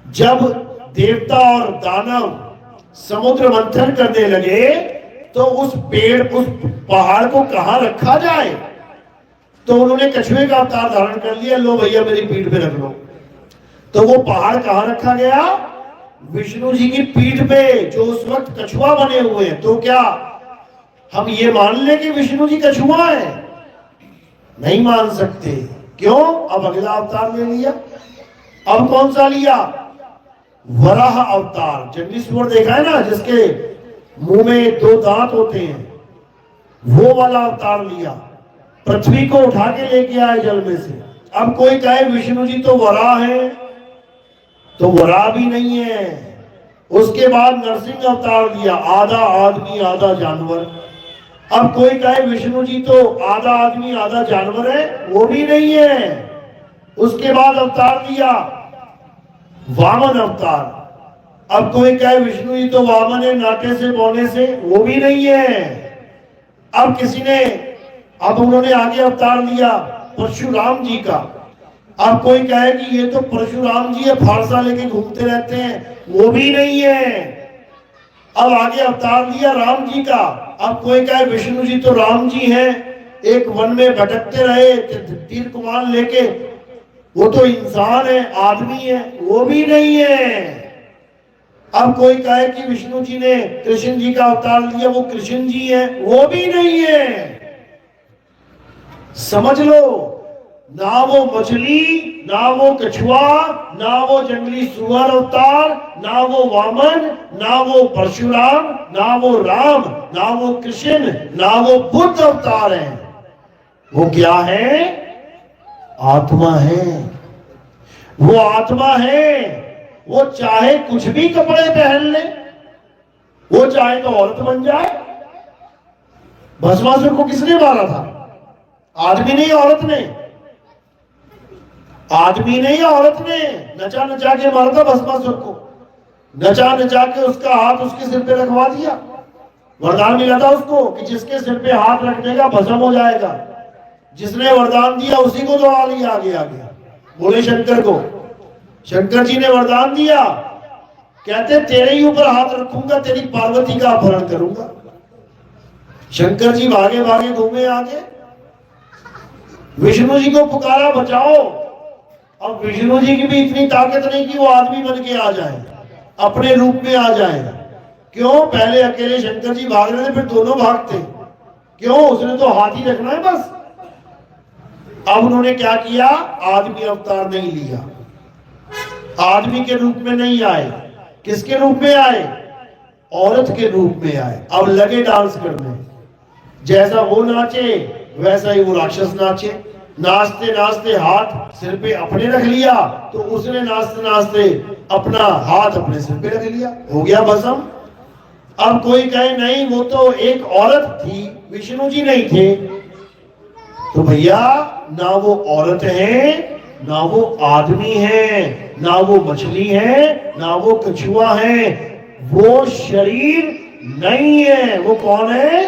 जब देवता और दानव समुद्र मंथन करने लगे तो उस पहाड़ को कहां रखा जाए, तो उन्होंने कछुए का अवतार धारण कर लिया, लो भैया मेरी पीठ पे रख लो। तो वो पहाड़ कहां रखा गया? विष्णु जी की पीठ पे, जो उस वक्त कछुआ बने हुए हैं। तो क्या हम ये मान ले कि विष्णु जी कछुआ है? नहीं मान सकते। क्यों? अब अगला अवतार ले लिया। अब कौन सा लिया? वराह अवतार। जंगली सुअर देखा है ना, जिसके मुंह में 2 दांत होते हैं, वो वाला अवतार लिया। पृथ्वी को उठा के लेके आए जल में से। अब कोई कहे विष्णु जी तो वराह है, तो वराह भी नहीं है। उसके बाद नरसिंह अवतार लिया, आधा आदमी आधा जानवर। अब कोई कहे विष्णु जी तो आधा आदमी आधा जानवर है, वो भी नहीं है। उसके बाद अवतार लिया वामन अवतार। अब कोई कहे विष्णु जी तो वामन है, नाटे से बौने से, वो भी नहीं है। अब किसी ने, अब उन्होंने आगे अवतार लिया परशुराम जी का। अब कोई कहे कि ये तो परशुराम जी है, फारसा लेके घूमते रहते हैं, वो भी नहीं है। अब आगे अवतार लिया राम जी का। अब कोई कहे विष्णु जी तो राम जी हैं, एक वन में भटकते रहे तीर कमान लेके, वो तो इंसान है, आदमी है, वो भी नहीं है। अब कोई कहे कि विष्णु जी ने कृष्ण जी का अवतार लिया, वो कृष्ण जी है, वो भी नहीं है। समझ लो, ना वो मछली, ना वो कछुआ, ना वो जंगली सुअर अवतार, ना वो वामन, ना वो परशुराम, ना वो राम, ना वो कृष्ण, ना वो बुद्ध अवतार है। वो क्या है? आत्मा है। वो आत्मा है। वो चाहे कुछ भी कपड़े पहन ले, वो चाहे तो औरत बन जाए। भस्मासुर को किसने मारा था? आदमी नहीं, औरत ने। आदमी नहीं, औरत ने नचा नचा के मारा था भस्मासुर को। नचा नचा के उसका हाथ उसके सिर पे रखवा दिया। वरदान मिला था उसको कि जिसके सिर पे हाथ रख देगा भस्म हो जाएगा। जिसने वरदान दिया उसी को दौड़ा लिया आगे आगे। बोले शंकर को। शंकर जी ने वरदान दिया, कहते तेरे ही ऊपर हाथ रखूंगा, तेरी पार्वती का अपहरण करूंगा। शंकर जी भागे भागे घूमे आगे, विष्णु जी को पुकारा बचाओ। अब विष्णु जी की भी इतनी ताकत नहीं कि वो आदमी बन के आ जाए, अपने रूप में आ जाए। क्यों? पहले अकेले शंकर जी भाग रहे थे, फिर दोनों भागते। क्यों? उसने तो हाथ ही रखना है बस। अब उन्होंने क्या किया? आदमी अवतार नहीं लिया, आदमी के रूप में नहीं आए। किसके रूप में आए? औरत के रूप में आए। अब लगे डांस करने। जैसा वो नाचे वैसा ही वो राक्षस नाचे। नाचते नाचते हाथ सिर पे अपने रख लिया, तो उसने नाचते नाचते अपना हाथ अपने सिर पे रख लिया, हो गया भस्म। अब कोई कहे नहीं वो तो एक औरत थी, विष्णु जी नहीं थे। तो भैया, ना वो औरत है, ना वो आदमी है, ना वो मछली है, ना वो कछुआ है। वो शरीर नहीं है। वो कौन है?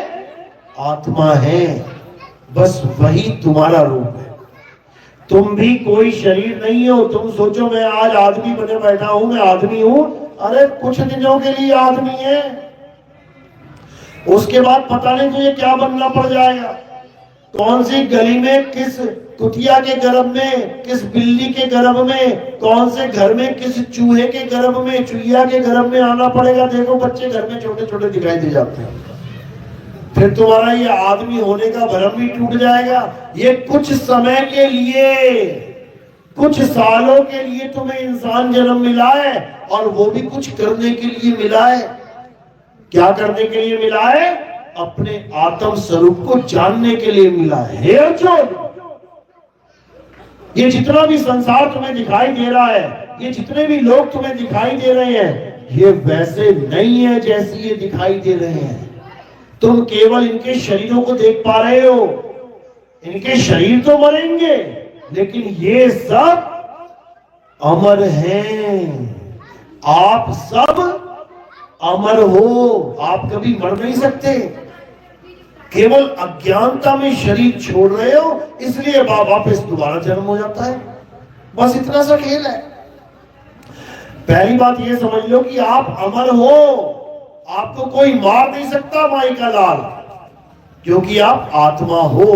आत्मा है। बस वही तुम्हारा रूप है। तुम भी कोई शरीर नहीं हो। तुम सोचो मैं आज आदमी बने बैठा हूं, मैं आदमी हूं। अरे कुछ दिनों के लिए आदमी है, उसके बाद पता नहीं तुझे क्या बनना पड़ जाएगा। कौन सी गली में, किस कुतिया के गर्भ में, किस बिल्ली के गर्भ में, कौन से घर में, किस चूहे के गर्भ में, चुहिया के गर्भ में आना पड़ेगा। देखो बच्चे घर में छोटे छोटे दिखाई दे जाते हैं। फिर तुम्हारा ये आदमी होने का भ्रम भी टूट जाएगा। ये कुछ समय के लिए, कुछ सालों के लिए तुम्हें इंसान जन्म मिला है, और वो भी कुछ करने के लिए मिला है। क्या करने के लिए मिला है? अपने आत्म स्वरूप को जानने के लिए मिला है। हे अर्जुन, ये जितना भी संसार तुम्हें दिखाई दे रहा है, ये जितने भी लोग तुम्हें दिखाई दे रहे हैं, ये वैसे नहीं है जैसे ये दिखाई दे रहे हैं। तुम केवल इनके शरीरों को देख पा रहे हो। इनके शरीर तो मरेंगे, लेकिन ये सब अमर हैं। आप सब अमर हो, आप कभी मर नहीं सकते। केवल अज्ञानता में शरीर छोड़ रहे हो, इसलिए वापस दोबारा जन्म हो जाता है। बस इतना सा खेल है। पहली बात ये समझ लो कि आप अमर हो, आपको कोई मार नहीं सकता माई का लाल, क्योंकि आप आत्मा हो।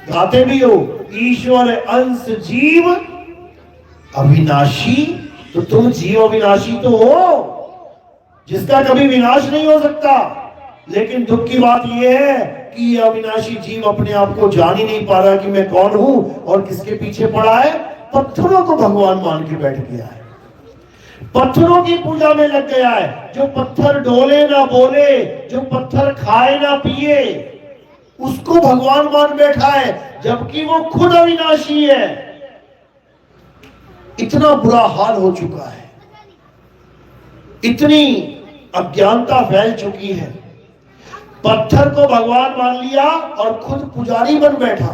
गाते भी हो ईश्वर अंश जीव अविनाशी, तो तुम जीव अविनाशी तो हो, जिसका कभी विनाश नहीं हो सकता। लेकिन दुख की बात यह है कि ये अविनाशी जीव अपने आप को जान ही नहीं पा रहा कि मैं कौन हूं और किसके पीछे पड़ा है। पत्थरों को भगवान मान के बैठ गया है, पत्थरों की पूजा में लग गया है। जो पत्थर डोले ना बोले, जो पत्थर खाए ना पिए, उसको भगवान मान बैठा है, जबकि वो खुद अविनाशी है। इतना बुरा हाल हो चुका है, इतनी अज्ञानता फैल चुकी है। पत्थर को भगवान मान लिया और खुद पुजारी बन बैठा,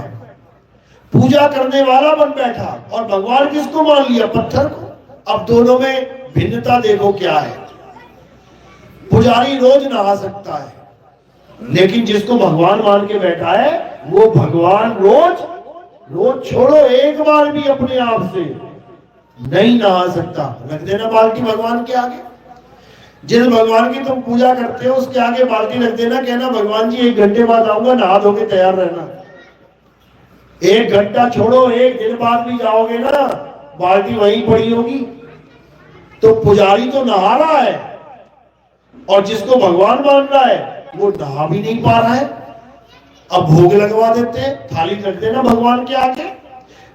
पूजा करने वाला बन बैठा, और भगवान किसको मान लिया? पत्थर को। अब दोनों में भिन्नता देखो क्या है। पुजारी रोज नहा सकता है, लेकिन जिसको भगवान मान के बैठा है वो भगवान रोज रोज छोड़ो एक बार भी अपने आप से नहीं नहा सकता। रख देना बाल्टी भगवान के आगे, जिस भगवान की तुम पूजा करते हो उसके आगे बाल्टी रख देना, कहना भगवान जी 1 घंटे बाद आऊंगा, नहा धो के तैयार रहना। 1 घंटा छोड़ो, 1 दिन बाद भी जाओगे ना, बाल्टी वहीं पड़ी होगी। तो पुजारी तो नहा रहा है और जिसको भगवान मान रहा है वो नहा भी नहीं पा रहा है। अब भोग लगवा देते हैं, थाली रख देना भगवान के आगे,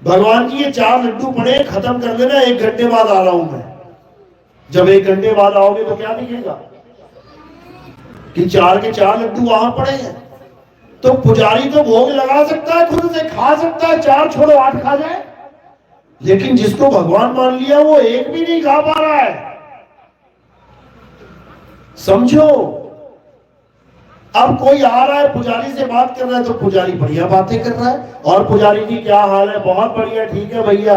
भगवान जी ये 4 लड्डू पड़े, खत्म कर देना, 1 घंटे बाद आ रहा हूं मैं। जब 1 घंटे बाद आओगे तो क्या दिखेगा कि 4 के 4 लड्डू वहां पड़े हैं। तो पुजारी तो भोग लगा सकता है, खुद से खा सकता है, 4 छोड़ो 8 खा जाए, लेकिन जिसको भगवान मान लिया वो 1 भी नहीं खा पा रहा है। समझो, अब कोई आ रहा है पुजारी से बात कर रहा है तो पुजारी बढ़िया बातें कर रहा है, और पुजारी जी क्या हाल है? बहुत बढ़िया, ठीक है भैया।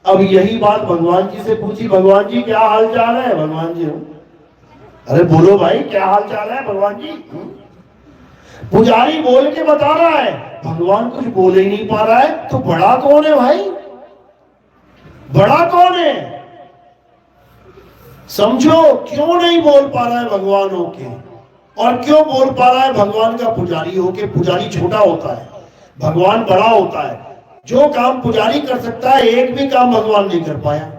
अब यही बात भगवान जी से पूछी, भगवान जी क्या हाल चाल है? भगवान जी अरे बोलो भाई क्या हाल चाल है भगवान जी? पुजारी बोल के बता रहा है, भगवान कुछ बोल ही नहीं पा रहा है। तो बड़ा कौन है भाई? बड़ा कौन है? समझो क्यों नहीं बोल पा रहा है भगवान होके, और क्यों बोल पा रहा है भगवान का पुजारी होके। पुजारी छोटा होता है, भगवान बड़ा होता है। जो काम पुजारी कर सकता है, एक भी काम भगवान नहीं कर पाया।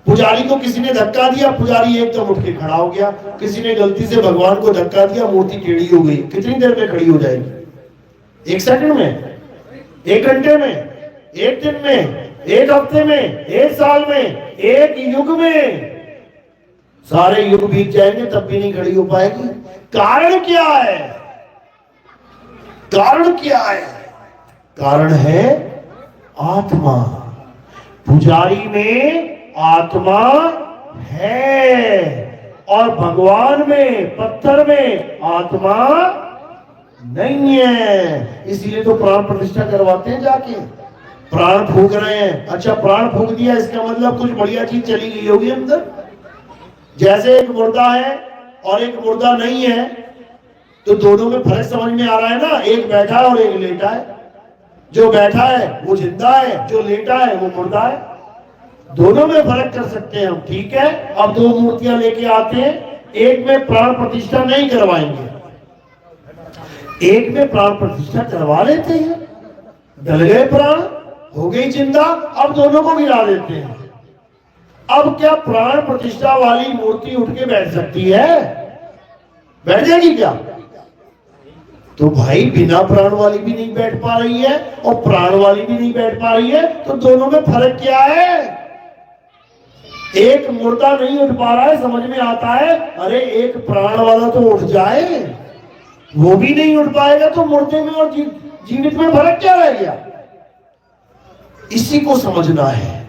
पुजारी को किसी ने धक्का दिया, पुजारी एकदम उठ के खड़ा हो गया। किसी ने गलती से भगवान को धक्का दिया, मूर्ति टेढ़ी हो गई। कितनी देर में खड़ी हो जाएगी? 1 सेकंड में, 1 घंटे में, 1 दिन में, 1 हफ्ते में, 1 साल में, 1 युग में। सारे युग बीत जाएंगे तब भी नहीं खड़ी हो पाएगी। कारण क्या है? कारण क्या है? कारण है आत्मा। पुजारी में आत्मा है और भगवान में, पत्थर में आत्मा नहीं है। इसीलिए तो प्राण प्रतिष्ठा करवाते हैं जाके। प्राण फूंक रहे हैं, अच्छा प्राण फूंक दिया इसका मतलब कुछ बढ़िया चीज चली गई होगी अंदर। जैसे एक मुर्दा है और एक मुर्दा नहीं है, तो दोनों में फर्क समझ में आ रहा है ना। एक बैठा है और एक लेटा है। जो बैठा है वो जिंदा है, जो लेटा है वो मुर्दा है। दोनों में फर्क कर सकते हैं हम, ठीक है। अब 2 मूर्तियां लेके आते हैं, एक में प्राण प्रतिष्ठा नहीं करवाएंगे, एक में प्राण प्रतिष्ठा करवा लेते हैं। डल गए प्राण, हो गई जिंदा, अब दोनों को गिरा देते हैं। अब क्या प्राण प्रतिष्ठा वाली मूर्ति उठ के बैठ सकती है? बैठ जाएगी क्या? तो भाई बिना प्राण वाली भी नहीं बैठ पा रही है और प्राण वाली भी नहीं बैठ पा रही है, तो दोनों में फर्क क्या है? एक मुर्दा नहीं उठ पा रहा है, समझ में आता है, अरे एक प्राण वाला तो उठ जाए, वो भी नहीं उठ पाएगा, तो मुर्दे में और जीवित में फर्क क्या रह गया? इसी को समझना है।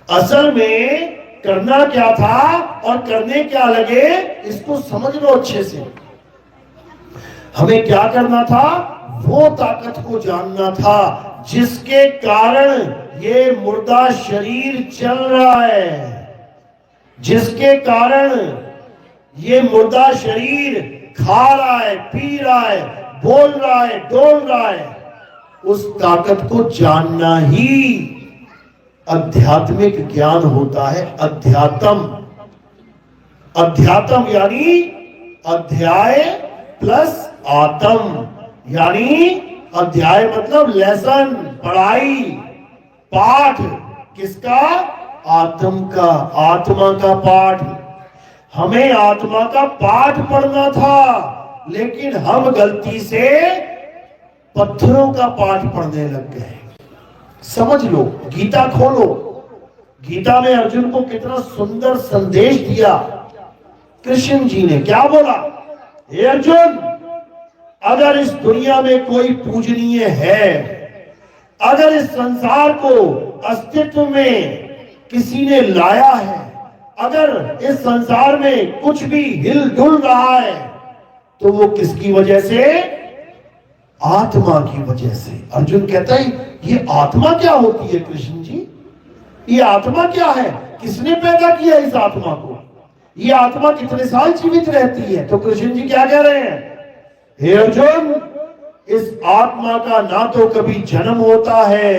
असल में करना क्या था और करने क्या लगे, इसको समझ लो अच्छे से। हमें क्या करना था? वो ताकत को जानना था जिसके कारण ये मुर्दा शरीर चल रहा है, जिसके कारण ये मुर्दा शरीर खा रहा है, पी रहा है, बोल रहा है, डोल रहा है। उस ताकत को जानना ही आध्यात्मिक ज्ञान होता है अध्यात्म। अध्यात्म यानी अध्याय प्लस आत्म, यानी अध्याय मतलब लेसन, पढ़ाई, पाठ। किसका? आत्म का, आत्मा का पाठ। हमें आत्मा का पाठ पढ़ना था, लेकिन हम गलती से पत्थरों का पाठ पढ़ने लग गए। समझ लो, गीता खोलो, गीता में अर्जुन को कितना सुंदर संदेश दिया। कृष्ण जी ने क्या बोला? हे अर्जुन, अगर इस दुनिया में कोई पूजनीय है, अगर इस संसार को अस्तित्व में किसी ने लाया है, अगर इस संसार में कुछ भी हिल डुल रहा है, तो वो किसकी वजह से? आत्मा की वजह से। अर्जुन कहता है ये आत्मा क्या होती है कृष्ण जी? ये आत्मा क्या है? किसने पैदा किया इस आत्मा को? ये आत्मा कितने साल जीवित रहती है? तो कृष्ण जी क्या कह रहे हैं? हे अर्जुन, इस आत्मा का ना तो कभी जन्म होता है,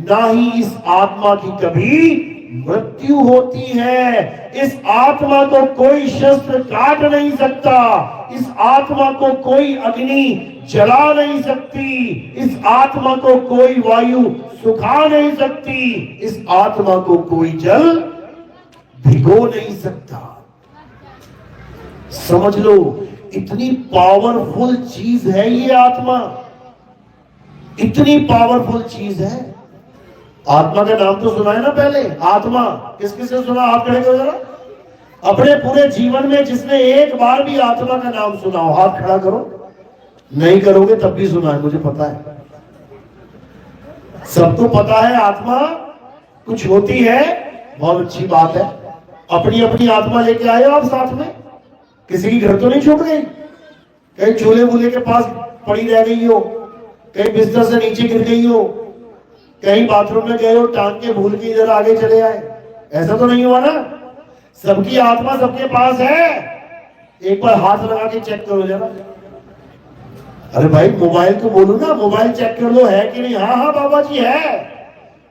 ना ही इस आत्मा की कभी मृत्यु होती है। इस आत्मा को कोई शस्त्र काट नहीं सकता, इस आत्मा को कोई अग्नि जला नहीं सकती, इस आत्मा को कोई वायु सुखा नहीं सकती, इस आत्मा को कोई जल भिगो नहीं सकता। समझ लो, इतनी पावरफुल चीज है ये आत्मा, इतनी पावरफुल चीज है। आत्मा का नाम तो सुना है ना पहले? आत्मा किस किस ने सुना? हाथ खड़े करो जरा। अपने पूरे जीवन में जिसने एक बार भी आत्मा का नाम सुना हो, हाथ खड़ा करो। नहीं करोगे तब भी सुना है, मुझे पता है। सबको पता है आत्मा कुछ होती है, बहुत अच्छी बात है। अपनी अपनी आत्मा लेके आए हो आप साथ में? किसी की घर तो नहीं छूट गई? कहीं चूल्हे बूल्हे के पास पड़ी रह गई हो, कहीं बिस्तर से नीचे गिर गई हो, कहीं बाथरूम में गए हो, टांग के भूल के इधर आगे चले आए, ऐसा तो नहीं हुआ ना? सबकी आत्मा सबके पास है। एक बार हाथ लगा के चेक करो जरा। अरे भाई मोबाइल तो बोलो ना, मोबाइल चेक कर लो है कि नहीं। हाँ हाँ बाबा जी है।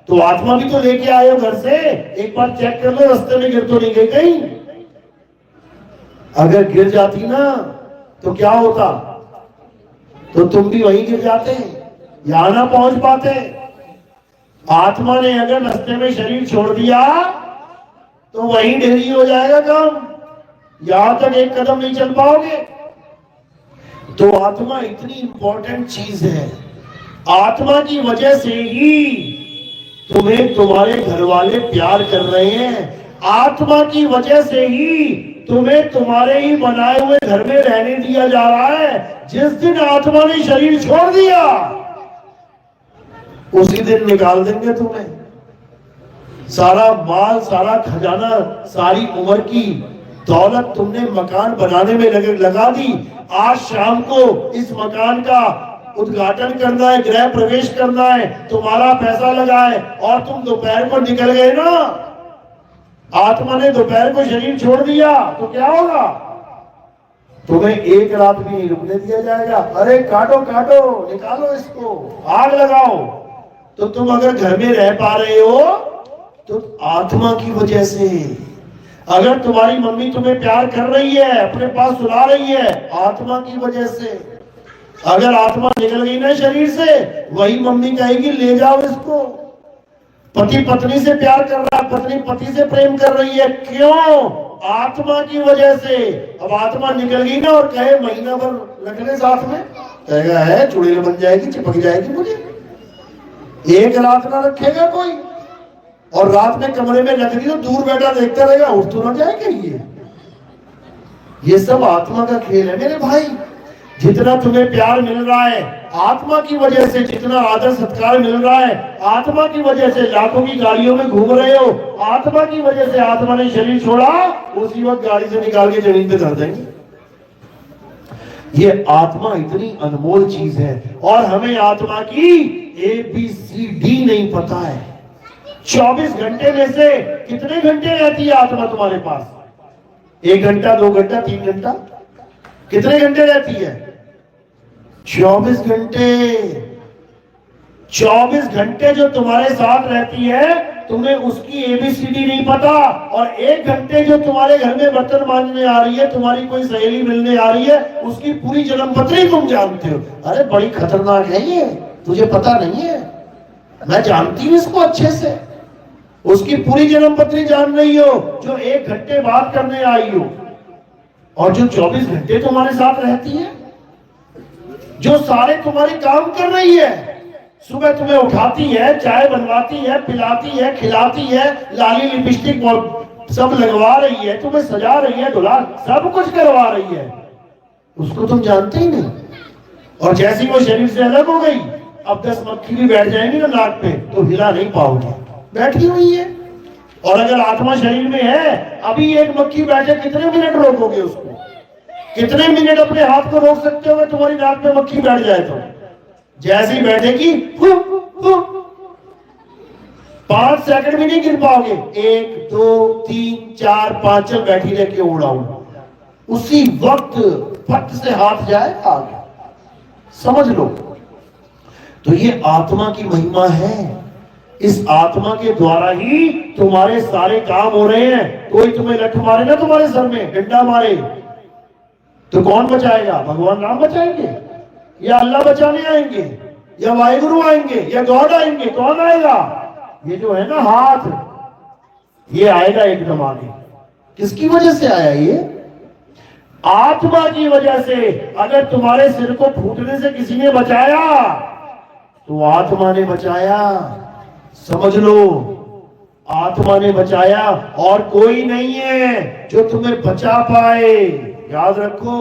तो आत्मा भी तो लेके आए हो घर से, एक बार चेक कर लो रास्ते में गिर तो नहीं गई कहीं। अगर गिर जाती ना तो क्या होता? तो तुम भी वहीं गिर जाते, यहां ना पहुंच पाते। आत्मा ने अगर रास्ते में शरीर छोड़ दिया तो वहीं ढेरी हो जाएगा काम, यहां तक एक कदम नहीं चल पाओगे। तो आत्मा इतनी इंपॉर्टेंट चीज है। आत्मा की वजह से ही तुम्हें तुम्हारे घर वाले प्यार कर रहे हैं, आत्मा की वजह से ही तुम्हें तुम्हारे ही बनाए हुए घर में रहने दिया जा रहा है। जिस दिन आत्मा ने शरीर छोड़ दिया उसी दिन निकाल देंगे तुम्हें। सारा माल, सारा खजाना, सारी उम्र की दौलत तुमने मकान बनाने में लगा दी। आज शाम को इस मकान का उद्घाटन करना है, गृह प्रवेश करना है, तुम्हारा पैसा लगा है और तुम दोपहर को निकल गए ना, आत्मा ने दोपहर को शरीर छोड़ दिया तो क्या होगा? तुम्हें एक रात भी नहीं रुकने दिया जाएगा। अरे काटो काटो, निकालो इसको, आग लगाओ। तो तुम अगर घर में रह पा रहे हो तो आत्मा की वजह से। अगर तुम्हारी मम्मी तुम्हें प्यार कर रही है, अपने पास सुला रही है, आत्मा की वजह से। अगर आत्मा निकल गई ना शरीर से, वही मम्मी कहेगी ले जाओ इसको। पति पत्नी से प्यार कर रहा है, पत्नी पति से प्रेम कर रही है, क्यों? आत्मा की वजह से। अब आत्मा निकल गई ना और कहे महीना भर रख ले साथ में, कहेगा है चुड़ैल बन जाएगी, चिपक जाएगी मुझे। एक रात ना रखेगा कोई, और रात में कमरे में लग रही तो दूर बैठा देखता रहेगा, उठ तो ना जाए कहीं। ये सब आत्मा का खेल है मेरे भाई। जितना तुम्हें प्यार मिल रहा है आत्मा की वजह से, जितना आदर सत्कार मिल रहा है आत्मा की वजह से, लाखों की गाड़ियों में घूम रहे हो आत्मा की वजह से। आत्मा ने शरीर छोड़ा, उसी वक्त गाड़ी से निकाल के जमीन पे धर देंगे। ये आत्मा इतनी अनमोल चीज है और हमें आत्मा की ABCD नहीं पता है। 24 घंटे में से कितने घंटे रहती है आत्मा तुम्हारे पास? 1 घंटा, 2 घंटा, 3 घंटा? कितने घंटे रहती है? 24 घंटे। 24 घंटे जो तुम्हारे साथ रहती है तुम्हें उसकी ABCD नहीं पता, और 1 घंटे जो तुम्हारे घर में बर्तन मांजने आ रही है, तुम्हारी कोई सहेली मिलने आ रही है, उसकी पूरी जन्म पत्री तुम जानते हो। अरे बड़ी खतरनाक है ये, तुझे पता नहीं है, मैं जानती हूँ इसको अच्छे से। उसकी पूरी जन्म पत्री जान रही हो, जो 1 घंटे बात करने आई हो, और जो 24 घंटे तुम्हारे साथ रहती है, जो सारे तुम्हारे काम कर रही है। सुबह तुम्हें उठाती है, चाय बनवाती है, पिलाती है, खिलाती है, लाली लिपस्टिक सब लगवा रही है, तुम्हें सजा रही है, धुला सब कुछ करवा रही है, उसको तुम जानते ही नहीं। और जैसी वो शरीर से अलग हो गई, अब 10 मक्खी भी बैठ जाएंगी ना नाक पे तो हिला नहीं पाओगे, बैठी हुई है। और अगर आत्मा शरीर में है, अभी 1 मक्खी बैठे, कितने मिनट रोकोगे उसको? कितने मिनट अपने हाथ को रोक सकते हो? तुम्हारी नाक पे मक्खी बैठ जाए तो जैसे ही बैठेगी 5 सेकंड भी नहीं गिर पाओगे। 1 2 3 4 5 चल बैठी रह के उड़ाऊ, उसी वक्त फट से हाथ जाए आगे, समझ लो। तो ये आत्मा की महिमा है। इस आत्मा के द्वारा ही तुम्हारे सारे काम हो रहे हैं। कोई तुम्हें लठ मारे ना तुम्हारे सर में, डंडा मारे, तो कौन बचाएगा? भगवान राम बचाएंगे, या अल्लाह बचाने आएंगे, या वाहिगुरु आएंगे, या गॉड आएंगे? कौन आएगा? ये जो है ना हाथ, ये आएगा एकदम आगे। किसकी वजह से आया ये? आत्मा की वजह से। अगर तुम्हारे सिर को फूटने से किसी ने बचाया तो आत्मा ने बचाया, समझ लो, आत्मा ने बचाया, और कोई नहीं है जो तुम्हें बचा पाए। याद रखो,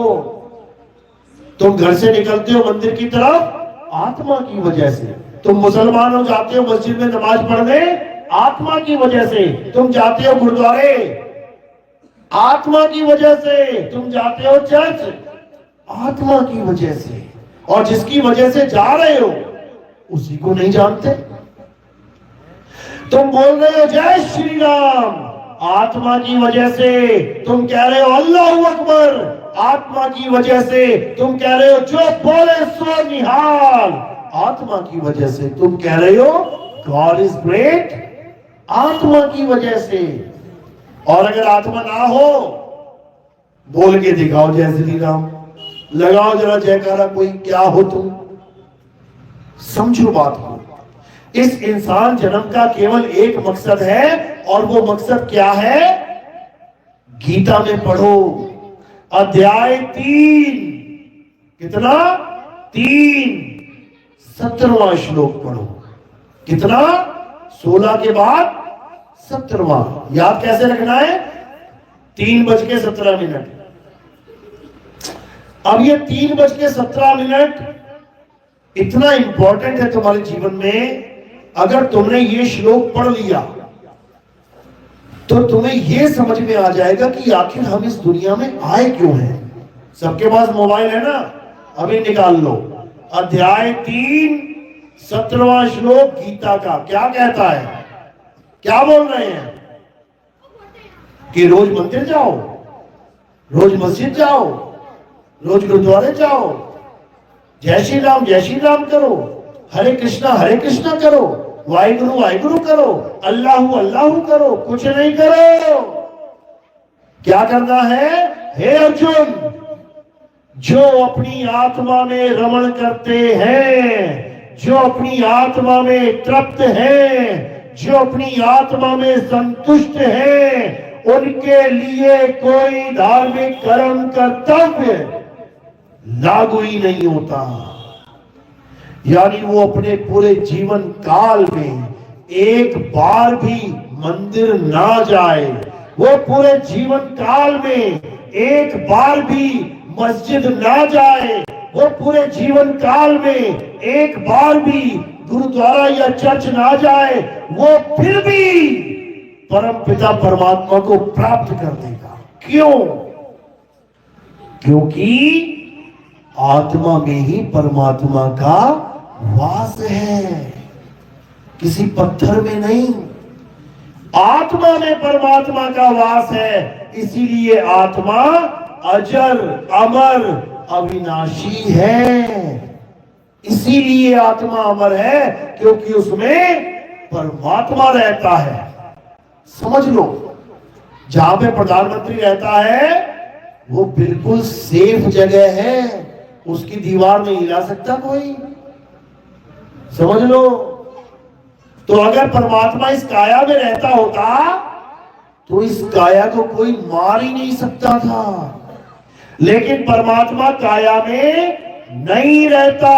तुम घर से निकलते हो मंदिर की तरफ आत्मा की वजह से, तुम मुसलमान हो जाते हो मस्जिद में नमाज पढ़ने आत्मा की वजह से, तुम जाते हो गुरुद्वारे आत्मा की वजह से, तुम जाते हो चर्च आत्मा की वजह से, और जिसकी वजह से जा रहे हो उसी को नहीं जानते। तुम बोल रहे हो जय श्री राम आत्मा की वजह से, तुम कह रहे हो अल्लाहू अकबर आत्मा की वजह से, तुम कह रहे हो जो बोले सो निहाल आत्मा की वजह से, तुम कह रहे हो गॉड इज ग्रेट आत्मा की वजह से। और अगर आत्मा ना हो, बोल के दिखाओ जय श्री राम, लगाओ जरा जयकारा, कोई क्या हो तुम। समझो बात को। इस इंसान जन्म का केवल एक मकसद है, और वो मकसद क्या है? गीता में पढ़ो अध्याय 3, कितना 3 17वां श्लोक पढ़ो। कितना? 16 के बाद 17वां। याद कैसे रखना है? 3:17। अब ये 3:17 इतना इंपॉर्टेंट है तुम्हारे जीवन में। अगर तुमने ये श्लोक पढ़ लिया तो तुम्हें ये समझ में आ जाएगा कि आखिर हम इस दुनिया में आए क्यों हैं। सबके पास मोबाइल है ना, अभी निकाल लो। अध्याय 3 17वां श्लोक गीता का क्या कहता है? क्या बोल रहे हैं? कि रोज मंदिर जाओ, रोज मस्जिद जाओ, रोज गुरुद्वारे जाओ, जय श्री राम करो, हरे कृष्णा करो, वाहिगुरु वाहिगुरु करो, अल्लाहू अल्लाहू करो, कुछ नहीं करो। क्या करना है? हे अर्जुन, जो अपनी आत्मा में रमण करते हैं, जो अपनी आत्मा में तृप्त हैं, जो अपनी आत्मा में संतुष्ट हैं, उनके लिए कोई धार्मिक कर्म कर्तव्य लागू ही नहीं होता। यानी वो अपने पूरे जीवन काल में एक बार भी मंदिर ना जाए, वो पूरे जीवन काल में एक बार भी मस्जिद ना जाए, वो पूरे जीवन काल में एक बार भी गुरुद्वारा या चर्च ना जाए, वो फिर भी परम पिता परमात्मा को प्राप्त कर देगा। क्यों? क्योंकि आत्मा में ही परमात्मा का वास है, किसी पत्थर में नहीं। आत्मा में परमात्मा का वास है, इसीलिए आत्मा अजर अमर अविनाशी है। इसीलिए आत्मा अमर है, क्योंकि उसमें परमात्मा रहता है। समझ लो, जहां पे प्रधानमंत्री रहता है वो बिल्कुल सेफ जगह है, उसकी दीवार नहीं हिला सकता कोई। समझ लो। तो अगर परमात्मा इस काया में रहता होता तो इस काया को कोई मार ही नहीं सकता था, लेकिन परमात्मा काया में नहीं रहता।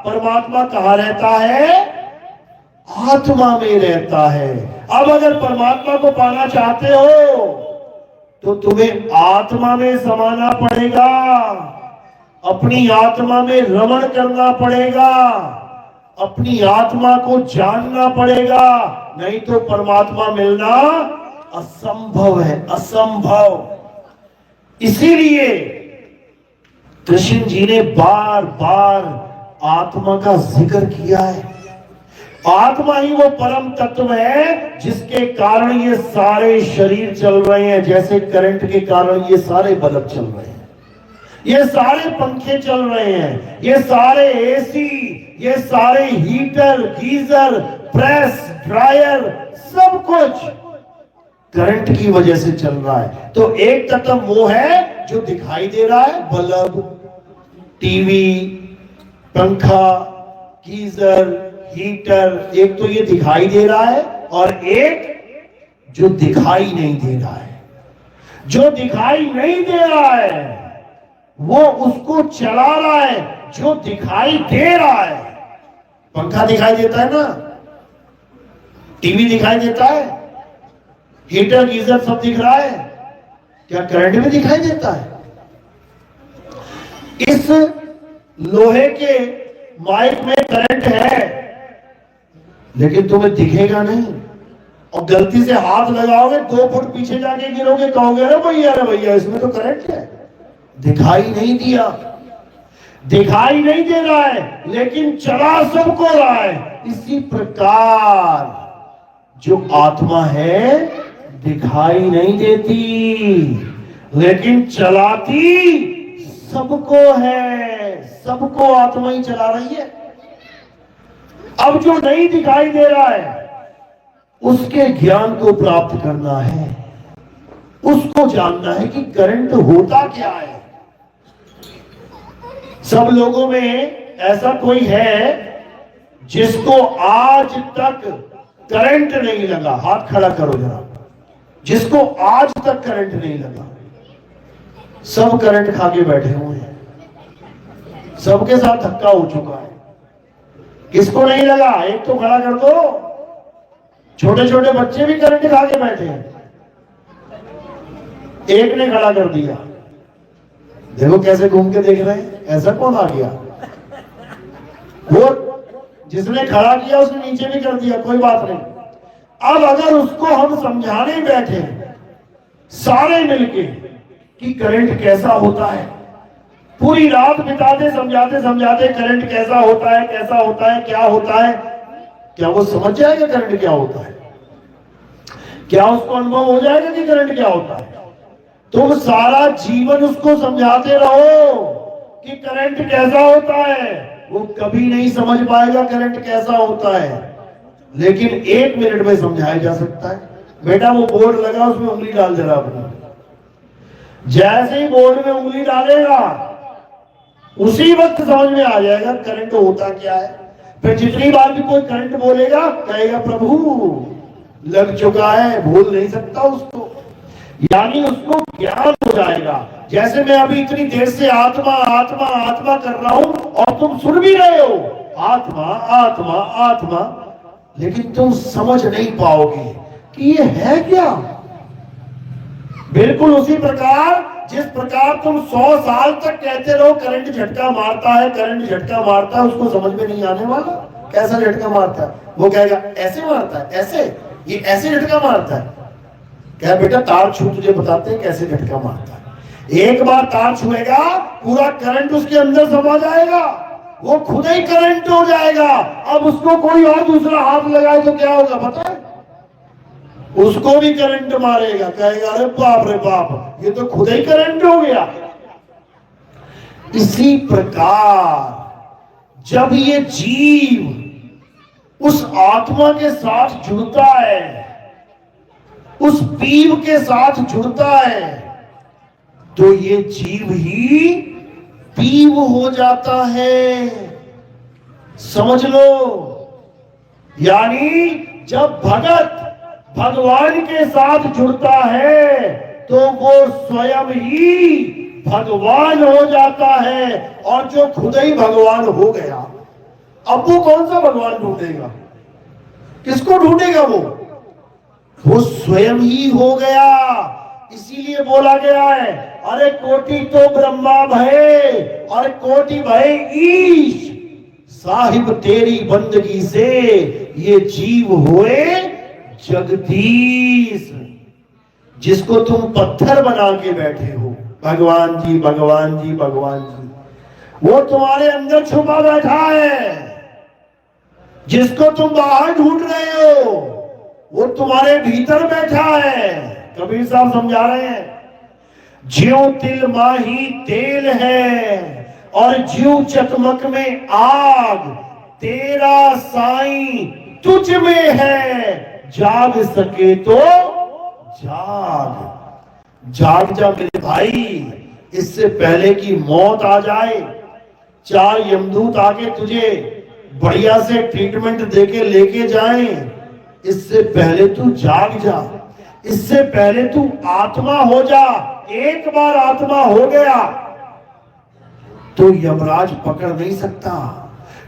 परमात्मा कहां रहता है? आत्मा में रहता है। अब अगर परमात्मा को पाना चाहते हो तो तुम्हें आत्मा में समाना पड़ेगा, अपनी आत्मा में रमण करना पड़ेगा, अपनी आत्मा को जानना पड़ेगा, नहीं तो परमात्मा मिलना असंभव है, असंभव। इसीलिए कृष्ण जी ने बार बार आत्मा का जिक्र किया है। आत्मा ही वो परम तत्व है जिसके कारण ये सारे शरीर चल रहे हैं, जैसे करंट के कारण ये सारे बल्ब चल रहे हैं, ये सारे पंखे चल रहे हैं, ये सारे एसी, ये सारे हीटर, गीजर, प्रेस, ड्रायर, सब कुछ करंट की वजह से चल रहा है। तो एक तत्व वो है जो दिखाई दे रहा है, बल्ब, टीवी, पंखा, गीजर, हीटर, एक तो ये दिखाई दे रहा है, और एक जो दिखाई नहीं दे रहा है। जो दिखाई नहीं दे रहा है वो उसको चला रहा है जो दिखाई दे रहा है। पंखा दिखाई देता है ना, टीवी दिखाई देता है, हीटर, गीजर सब दिख रहा है, क्या करंट में दिखाई देता है? इस लोहे के माइक में करंट है लेकिन तुम्हें दिखेगा नहीं, और गलती से हाथ लगाओगे 2 फुट पीछे जाके गिरोगे, कहोगे अरे भैया इसमें तो करंट है। दिखाई नहीं दिया, दिखाई नहीं दे रहा है लेकिन चला सबको रहा है। इसी प्रकार जो आत्मा है दिखाई नहीं देती लेकिन चलाती सबको है, सबको आत्मा ही चला रही है। अब जो नहीं दिखाई दे रहा है उसके ज्ञान को प्राप्त करना है, उसको जानना है कि करंट होता क्या है। सब लोगों में ऐसा कोई है जिसको आज तक करंट नहीं लगा? हाथ खड़ा करो जरा, जिसको आज तक करंट नहीं लगा। सब करंट खा के बैठे हुए हैं, सबके साथ धक्का हो चुका है। किसको नहीं लगा? एक तो खड़ा कर दो। छोटे छोटे बच्चे भी करंट खा के बैठे हैं, एक ने खड़ा कर दिया। देखो कैसे घूम के देख रहे हैं, ऐसा कौन आ गया? वो जिसने खड़ा किया उसने नीचे भी कर दिया, कोई बात नहीं। अब अगर उसको हम समझाने बैठे सारे मिलके कि करंट कैसा होता है, पूरी रात बिताते समझाते समझाते करंट कैसा होता है, कैसा होता है, क्या होता है, क्या वो समझ जाएगा करंट क्या होता है? क्या उसको अनुभव हो जाएगा कि करंट क्या होता है? तुम सारा जीवन उसको समझाते रहो कि करंट कैसा होता है, वो कभी नहीं समझ पाएगा करंट कैसा होता है। लेकिन 1 मिनट में समझाया जा सकता है। बेटा वो बोर्ड लगा, उसमें उंगली डाल दे रहा अपनी। जैसे ही बोर्ड में उंगली डालेगा उसी वक्त समझ में आ जाएगा करंट होता क्या है। फिर जितनी बार भी कोई करंट बोलेगा कहेगा प्रभु लग चुका है, भूल नहीं सकता उसको। यानी उसको ज्ञान हो जाएगा। जैसे मैं अभी इतनी देर से आत्मा आत्मा आत्मा कर रहा हूं और तुम सुन भी रहे हो आत्मा आत्मा आत्मा, लेकिन तुम समझ नहीं पाओगे कि ये है क्या। बिल्कुल उसी प्रकार जिस प्रकार तुम 100 साल तक कहते रहो करंट झटका मारता है, करंट झटका मारता है, उसको समझ में नहीं आने वाला कैसा झटका मारता है। वो कहेगा ऐसे मारता है, ऐसे, ये ऐसे झटका मारता है। क्या बेटा तार छू तुझे बताते हैं कैसे झटका मारता है। एक बार तार छुएगा पूरा करंट उसके अंदर समा जाएगा, वो खुद ही करंट हो जाएगा। अब उसको कोई और दूसरा हाथ लगाए तो क्या होगा पता है? उसको भी करंट मारेगा, कहेगा अरे बाप रे बाप ये तो खुद ही करंट हो गया। इसी प्रकार जब ये जीव उस आत्मा के साथ जुड़ता है, उस पीव के साथ जुड़ता है, तो ये जीव ही पीव हो जाता है। समझ लो, यानी जब भगत भगवान के साथ जुड़ता है तो वो स्वयं ही भगवान हो जाता है। और जो खुद ही भगवान हो गया, अब वो कौन सा भगवान ढूंढेगा? किसको ढूंढेगा? वो स्वयं ही हो गया। इसीलिए बोला गया है, अरे कोटि तो ब्रह्मा भय और कोटि भय ईश, साहिब तेरी बंदगी से ये जीव होए जगदीश। जिसको तुम पत्थर बना के बैठे हो, भगवान जी भगवान जी भगवान जी, वो तुम्हारे अंदर छुपा बैठा है। जिसको तुम बाहर ढूंढ रहे हो, वो तुम्हारे भीतर बैठा है। कबीर साहब समझा रहे हैं, ज्यों तिल माही तेल है और ज्यों चकमक में आग, तेरा साईं तुझ में है, जाग सके तो जाग। जाग जा मेरे भाई, इससे पहले कि मौत आ जाए, चार यमदूत आके तुझे बढ़िया से ट्रीटमेंट देके लेके जाएं, इससे पहले तू जाग जा। इससे पहले तू आत्मा हो जा। एक बार आत्मा हो गया तो यमराज पकड़ नहीं सकता,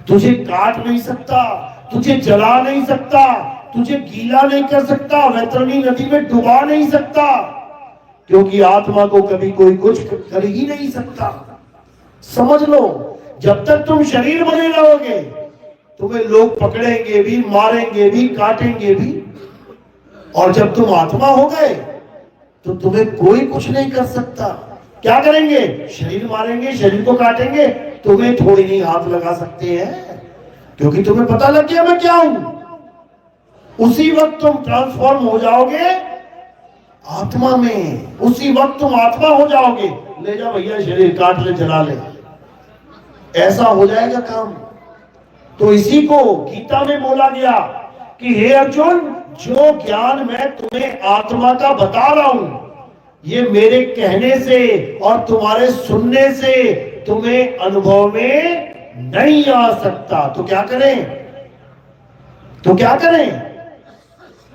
तुझे काट नहीं सकता, तुझे जला नहीं सकता, तुझे गीला नहीं कर सकता, वैतरणी नदी में डुबा नहीं सकता, क्योंकि आत्मा को कभी कोई कुछ कर ही नहीं सकता। समझ लो, जब तक तुम शरीर बने रहोगे तुम्हें लोग पकड़ेंगे भी, मारेंगे भी, काटेंगे भी। और जब तुम आत्मा हो गए तो तुम्हें कोई कुछ नहीं कर सकता। क्या करेंगे? शरीर मारेंगे, शरीर को काटेंगे, तुम्हें थोड़ी नहीं हाथ लगा सकते हैं, क्योंकि तुम्हें पता लग गया मैं क्या हूं। उसी वक्त तुम ट्रांसफॉर्म हो जाओगे आत्मा में, उसी वक्त तुम आत्मा हो जाओगे। ले जा भैया, शरीर काट ले, जला ले, ऐसा हो जाएगा काम। तो इसी को गीता में बोला गया कि हे अर्जुन, जो ज्ञान मैं तुम्हें आत्मा का बता रहा हूं, ये मेरे कहने से और तुम्हारे सुनने से तुम्हें अनुभव में नहीं आ सकता। तो क्या करें? तो क्या करें?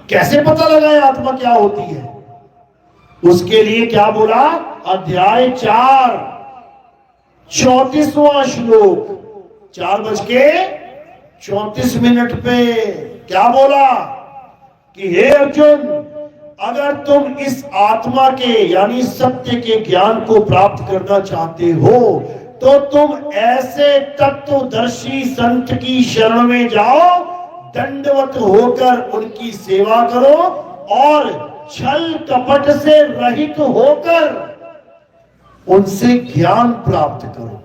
कैसे पता लगाए आत्मा क्या होती है? उसके लिए क्या बोला? अध्याय 4 34वां श्लोक, 4:34 पे क्या बोला कि हे अर्जुन, अगर तुम इस आत्मा के यानी सत्य के ज्ञान को प्राप्त करना चाहते हो तो तुम ऐसे तत्वदर्शी संत की शरण में जाओ, दंडवत होकर उनकी सेवा करो और छल कपट से रहित होकर उनसे ज्ञान प्राप्त करो।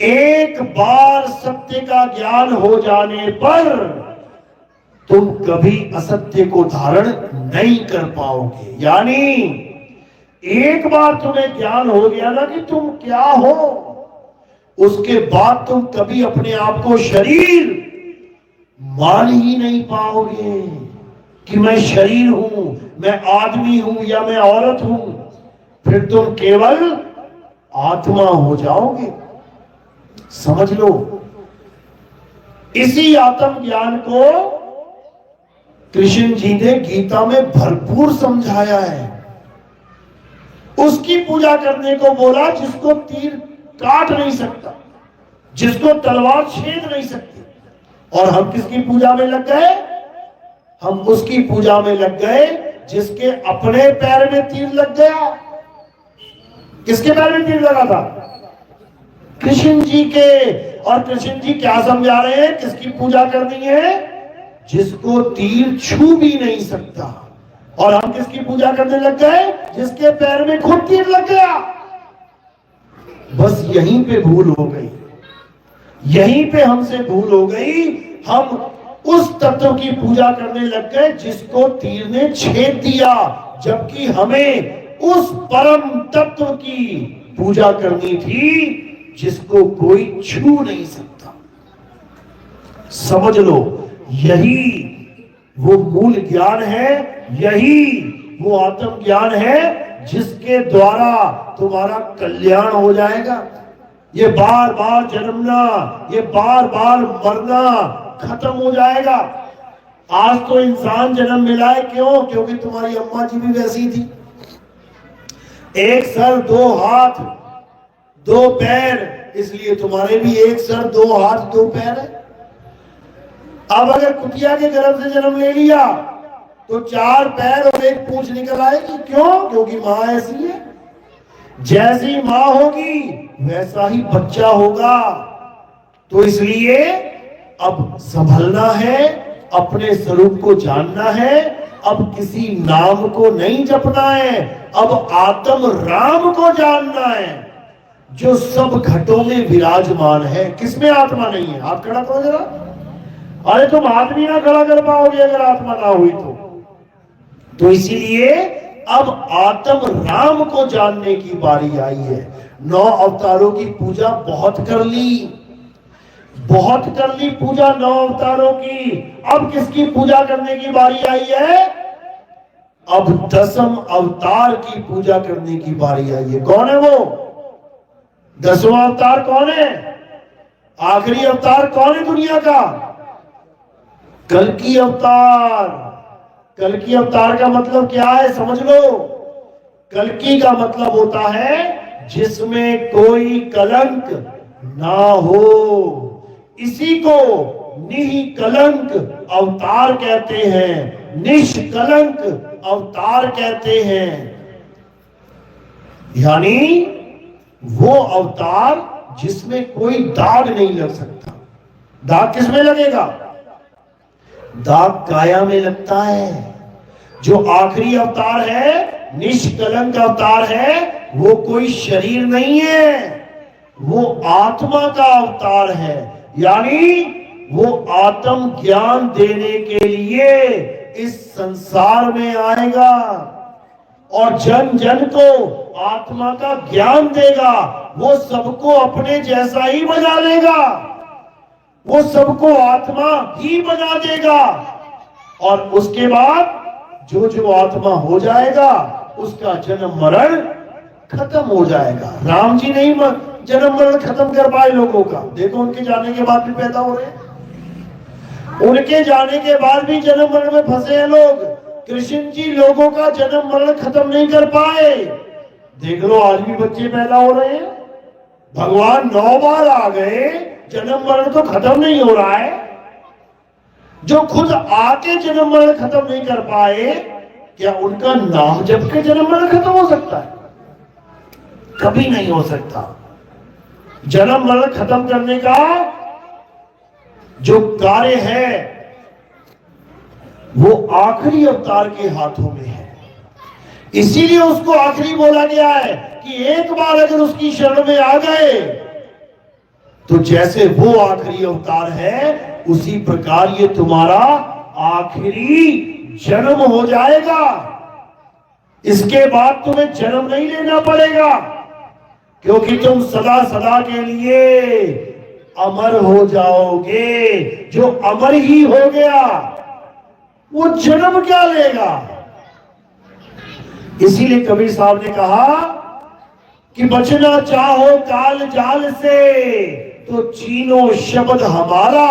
एक बार सत्य का ज्ञान हो जाने पर तुम कभी असत्य को धारण नहीं कर पाओगे। यानी एक बार तुम्हें ज्ञान हो गया ना कि तुम क्या हो, उसके बाद तुम कभी अपने आप को शरीर मान ही नहीं पाओगे कि मैं शरीर हूं, मैं आदमी हूं या मैं औरत हूं। फिर तुम केवल आत्मा हो जाओगे। समझ लो, इसी आत्म ज्ञान को कृष्ण जी ने गीता में भरपूर समझाया है। उसकी पूजा करने को बोला जिसको तीर काट नहीं सकता, जिसको तलवार छेद नहीं सकती। और हम किसकी पूजा में लग गए? हम उसकी पूजा में लग गए जिसके अपने पैर में तीर लग गया। किसके पैर में तीर लगा था? कृष्ण जी के। और कृष्ण जी क्या समझा रहे हैं? किसकी पूजा करनी है? जिसको तीर छू भी नहीं सकता। और हम किसकी पूजा करने लग गए? जिसके पैर में खुद तीर लग गया। बस यहीं पे भूल हो गई, यहीं पे हमसे भूल हो गई। हम उस तत्व की पूजा करने लग गए जिसको तीर ने छेद दिया, जबकि हमें उस परम तत्व की पूजा करनी थी जिसको कोई छू नहीं सकता। समझ लो, यही वो मूल ज्ञान है, यही वो आत्म ज्ञान है जिसके द्वारा तुम्हारा कल्याण हो जाएगा। ये बार बार जन्मना, ये बार बार मरना खत्म हो जाएगा। आज तो इंसान जन्म मिला है, क्यों? क्योंकि तुम्हारी अम्मा जी भी वैसी थी, एक सर दो हाथ दो पैर, इसलिए तुम्हारे भी एक सर दो हाथ दो पैर है। अब अगर कुतिया के गर्भ से जन्म ले लिया तो चार पैर और एक पूंछ निकल आएगी। क्यों? क्योंकि मां ऐसी है, जैसी मां होगी वैसा ही बच्चा होगा। तो इसलिए अब संभलना है, अपने स्वरूप को जानना है, अब किसी नाम को नहीं जपना है, अब आत्म राम को जानना है जो सब घटों में विराजमान है। किसमें आत्मा नहीं है? आप खड़ा करो जरा। अरे तुम हाथ भी ना खड़ा कर पाओगे अगर आत्मा ना हुई तो इसीलिए अब आत्म राम को जानने की बारी आई है। 9 अवतारों की पूजा बहुत कर ली, बहुत कर ली पूजा 9 अवतारों की। अब किसकी पूजा करने की बारी आई है? अब 10वें अवतार की पूजा करने की बारी आई है। कौन है वो 10वां अवतार? कौन है? आखिरी अवतार कौन है दुनिया का? कल्कि अवतार। कल्कि अवतार का मतलब क्या है समझ लो। कल्कि का मतलब होता है जिसमें कोई कलंक ना हो, इसी को निष्कलंक अवतार कहते हैं, निष्कलंक अवतार कहते हैं। यानी वो अवतार जिसमें कोई दाग नहीं लग सकता। दाग किसमें लगेगा? दाग काया में लगता है। जो आखिरी अवतार है, निष्कलंक अवतार है, वो कोई शरीर नहीं है, वो आत्मा का अवतार है। यानी वो आत्म ज्ञान देने के लिए इस संसार में आएगा और जन जन को आत्मा का ज्ञान देगा। वो सबको अपने जैसा ही बना लेगा, वो सबको आत्मा ही बना देगा। और उसके बाद जो जो आत्मा हो जाएगा उसका जन्म मरण खत्म हो जाएगा। राम जी नहीं जन्म मरण खत्म कर पाए लोगों का। देखो उनके जाने के बाद भी पैदा हो रहे हैं, उनके जाने के बाद भी जन्म मरण में फंसे हैं लोग। कृष्ण जी लोगों का जन्म मरण खत्म नहीं कर पाए। देख लो आज भी बच्चे पैदा हो रहे हैं। भगवान 9 बार आ गए, जन्म मरण तो खत्म नहीं हो रहा है। जो खुद आके जन्म मरण खत्म नहीं कर पाए, क्या उनका नाम जप के जन्म मरण खत्म हो सकता है? कभी नहीं हो सकता। जन्म मरण खत्म करने का जो कार्य है वो आखिरी अवतार के हाथों में है। इसीलिए उसको आखिरी बोला गया है कि एक बार अगर उसकी शरण में आ गए तो जैसे वो आखिरी अवतार है उसी प्रकार ये तुम्हारा आखिरी जन्म हो जाएगा। इसके बाद तुम्हें जन्म नहीं लेना पड़ेगा, क्योंकि तुम सदा सदा के लिए अमर हो जाओगे। जो अमर ही हो गया वो जन्म क्या लेगा? इसीलिए कबीर साहब ने कहा कि बचना चाहो काल जाल से तो चीनो शब्द हमारा,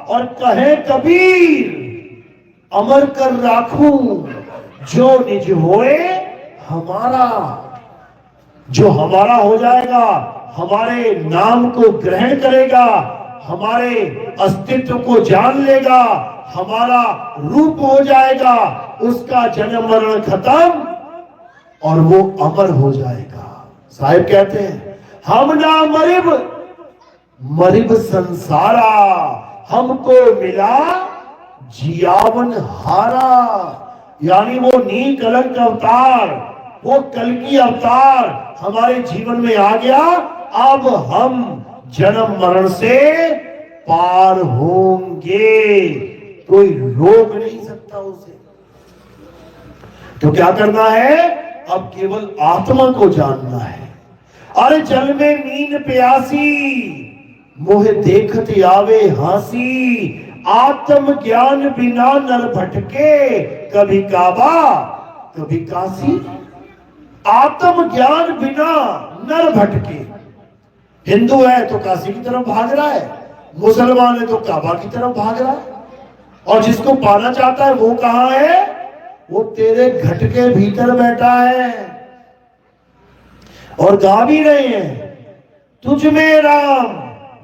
और कहे कबीर अमर कर राखूं जो निज होए हमारा। जो हमारा हो जाएगा, हमारे नाम को ग्रहण करेगा, हमारे अस्तित्व को जान लेगा, हमारा रूप हो जाएगा, उसका जन्म मरण खत्म और वो अमर हो जाएगा। साहिब कहते हैं हम ना मरिब मरिब संसारा, हमको मिला जियावन हारा। यानी वो निष्कलंक अवतार, वो कल्कि अवतार हमारे जीवन में आ गया। अब हम जन्म मरण से पार होंगे, कोई रोक नहीं सकता उसे। तो क्या करना है? अब केवल आत्मा को जानना है। अरे जल में नींद प्यासी, मोह देखत आवे हासी, आत्म ज्ञान बिना नर भटके, कभी काबा कभी काशी। आत्म ज्ञान बिना नर भटके। हिंदू है तो काशी की तरफ भाग रहा है, मुसलमान है तो काबा की तरफ भाग रहा है, और जिसको पाना चाहता है वो कहां है? वो तेरे घट के भीतर बैठा है। और गा भी रहे हैं, तुझ में राम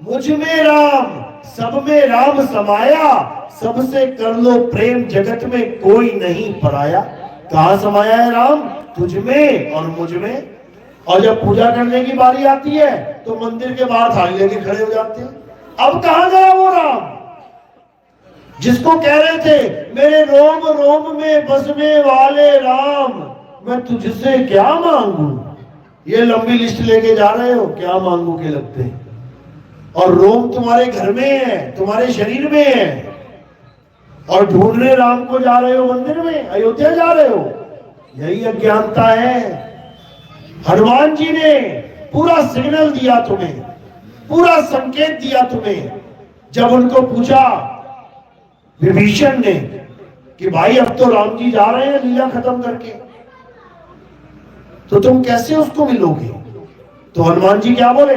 मुझ में राम सब में राम समाया, सबसे कर लो प्रेम जगत में कोई नहीं पराया। कहां समाया है राम? तुझ में और मुझ में। और जब पूजा करने की बारी आती है तो मंदिर के बाहर थाली लेके खड़े हो जाते हैं। अब कहां गया वो राम जिसको कह रहे थे मेरे रोम रोम में बसने वाले राम, मैं तुझसे क्या मांगू? ये लंबी लिस्ट लेके जा रहे हो, क्या मांगू के लगते हैं। और रोम तुम्हारे घर में है, तुम्हारे शरीर में है, और ढूंढने राम को जा रहे हो मंदिर में, अयोध्या जा रहे हो। यही अज्ञानता है। हनुमान जी ने पूरा सिग्नल दिया तुम्हें, पूरा संकेत दिया तुम्हें। जब उनको पूछा विभीषण ने कि भाई अब तो राम जी जा रहे हैं लीला खत्म करके, तो तुम कैसे उसको मिलोगे? तो हनुमान जी क्या बोले?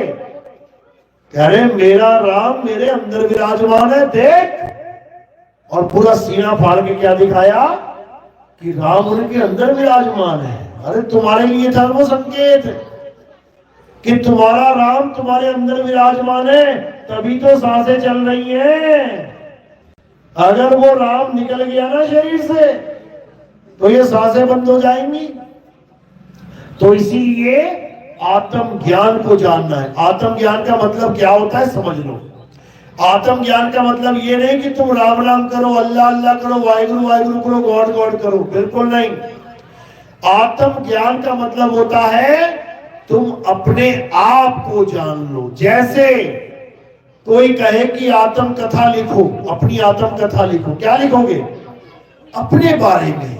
कह रहे मेरा राम मेरे अंदर विराजमान है, देख। और पूरा सीना फाड़ के क्या दिखाया कि राम उनके अंदर विराजमान है। अरे तुम्हारे लिए था वो संकेत कि तुम्हारा राम तुम्हारे अंदर विराजमान है, तभी तो सांसें चल रही हैं। अगर वो राम निकल गया ना शरीर से तो ये सांसें बंद हो जाएंगी। तो इसीलिए आत्म ज्ञान को जानना है। आत्म ज्ञान का मतलब क्या होता है समझ लो। आत्म ज्ञान का मतलब ये नहीं कि तुम राम राम करो, अल्लाह अल्लाह करो, वाहिगुरु वाहिगुरु करो, गॉड गॉड करो, बिल्कुल नहीं। आत्म ज्ञान का मतलब होता है तुम अपने आप को जान लो। जैसे कोई कहे कि आत्म कथा लिखो, अपनी आत्म कथा लिखो, क्या लिखोगे? अपने बारे में,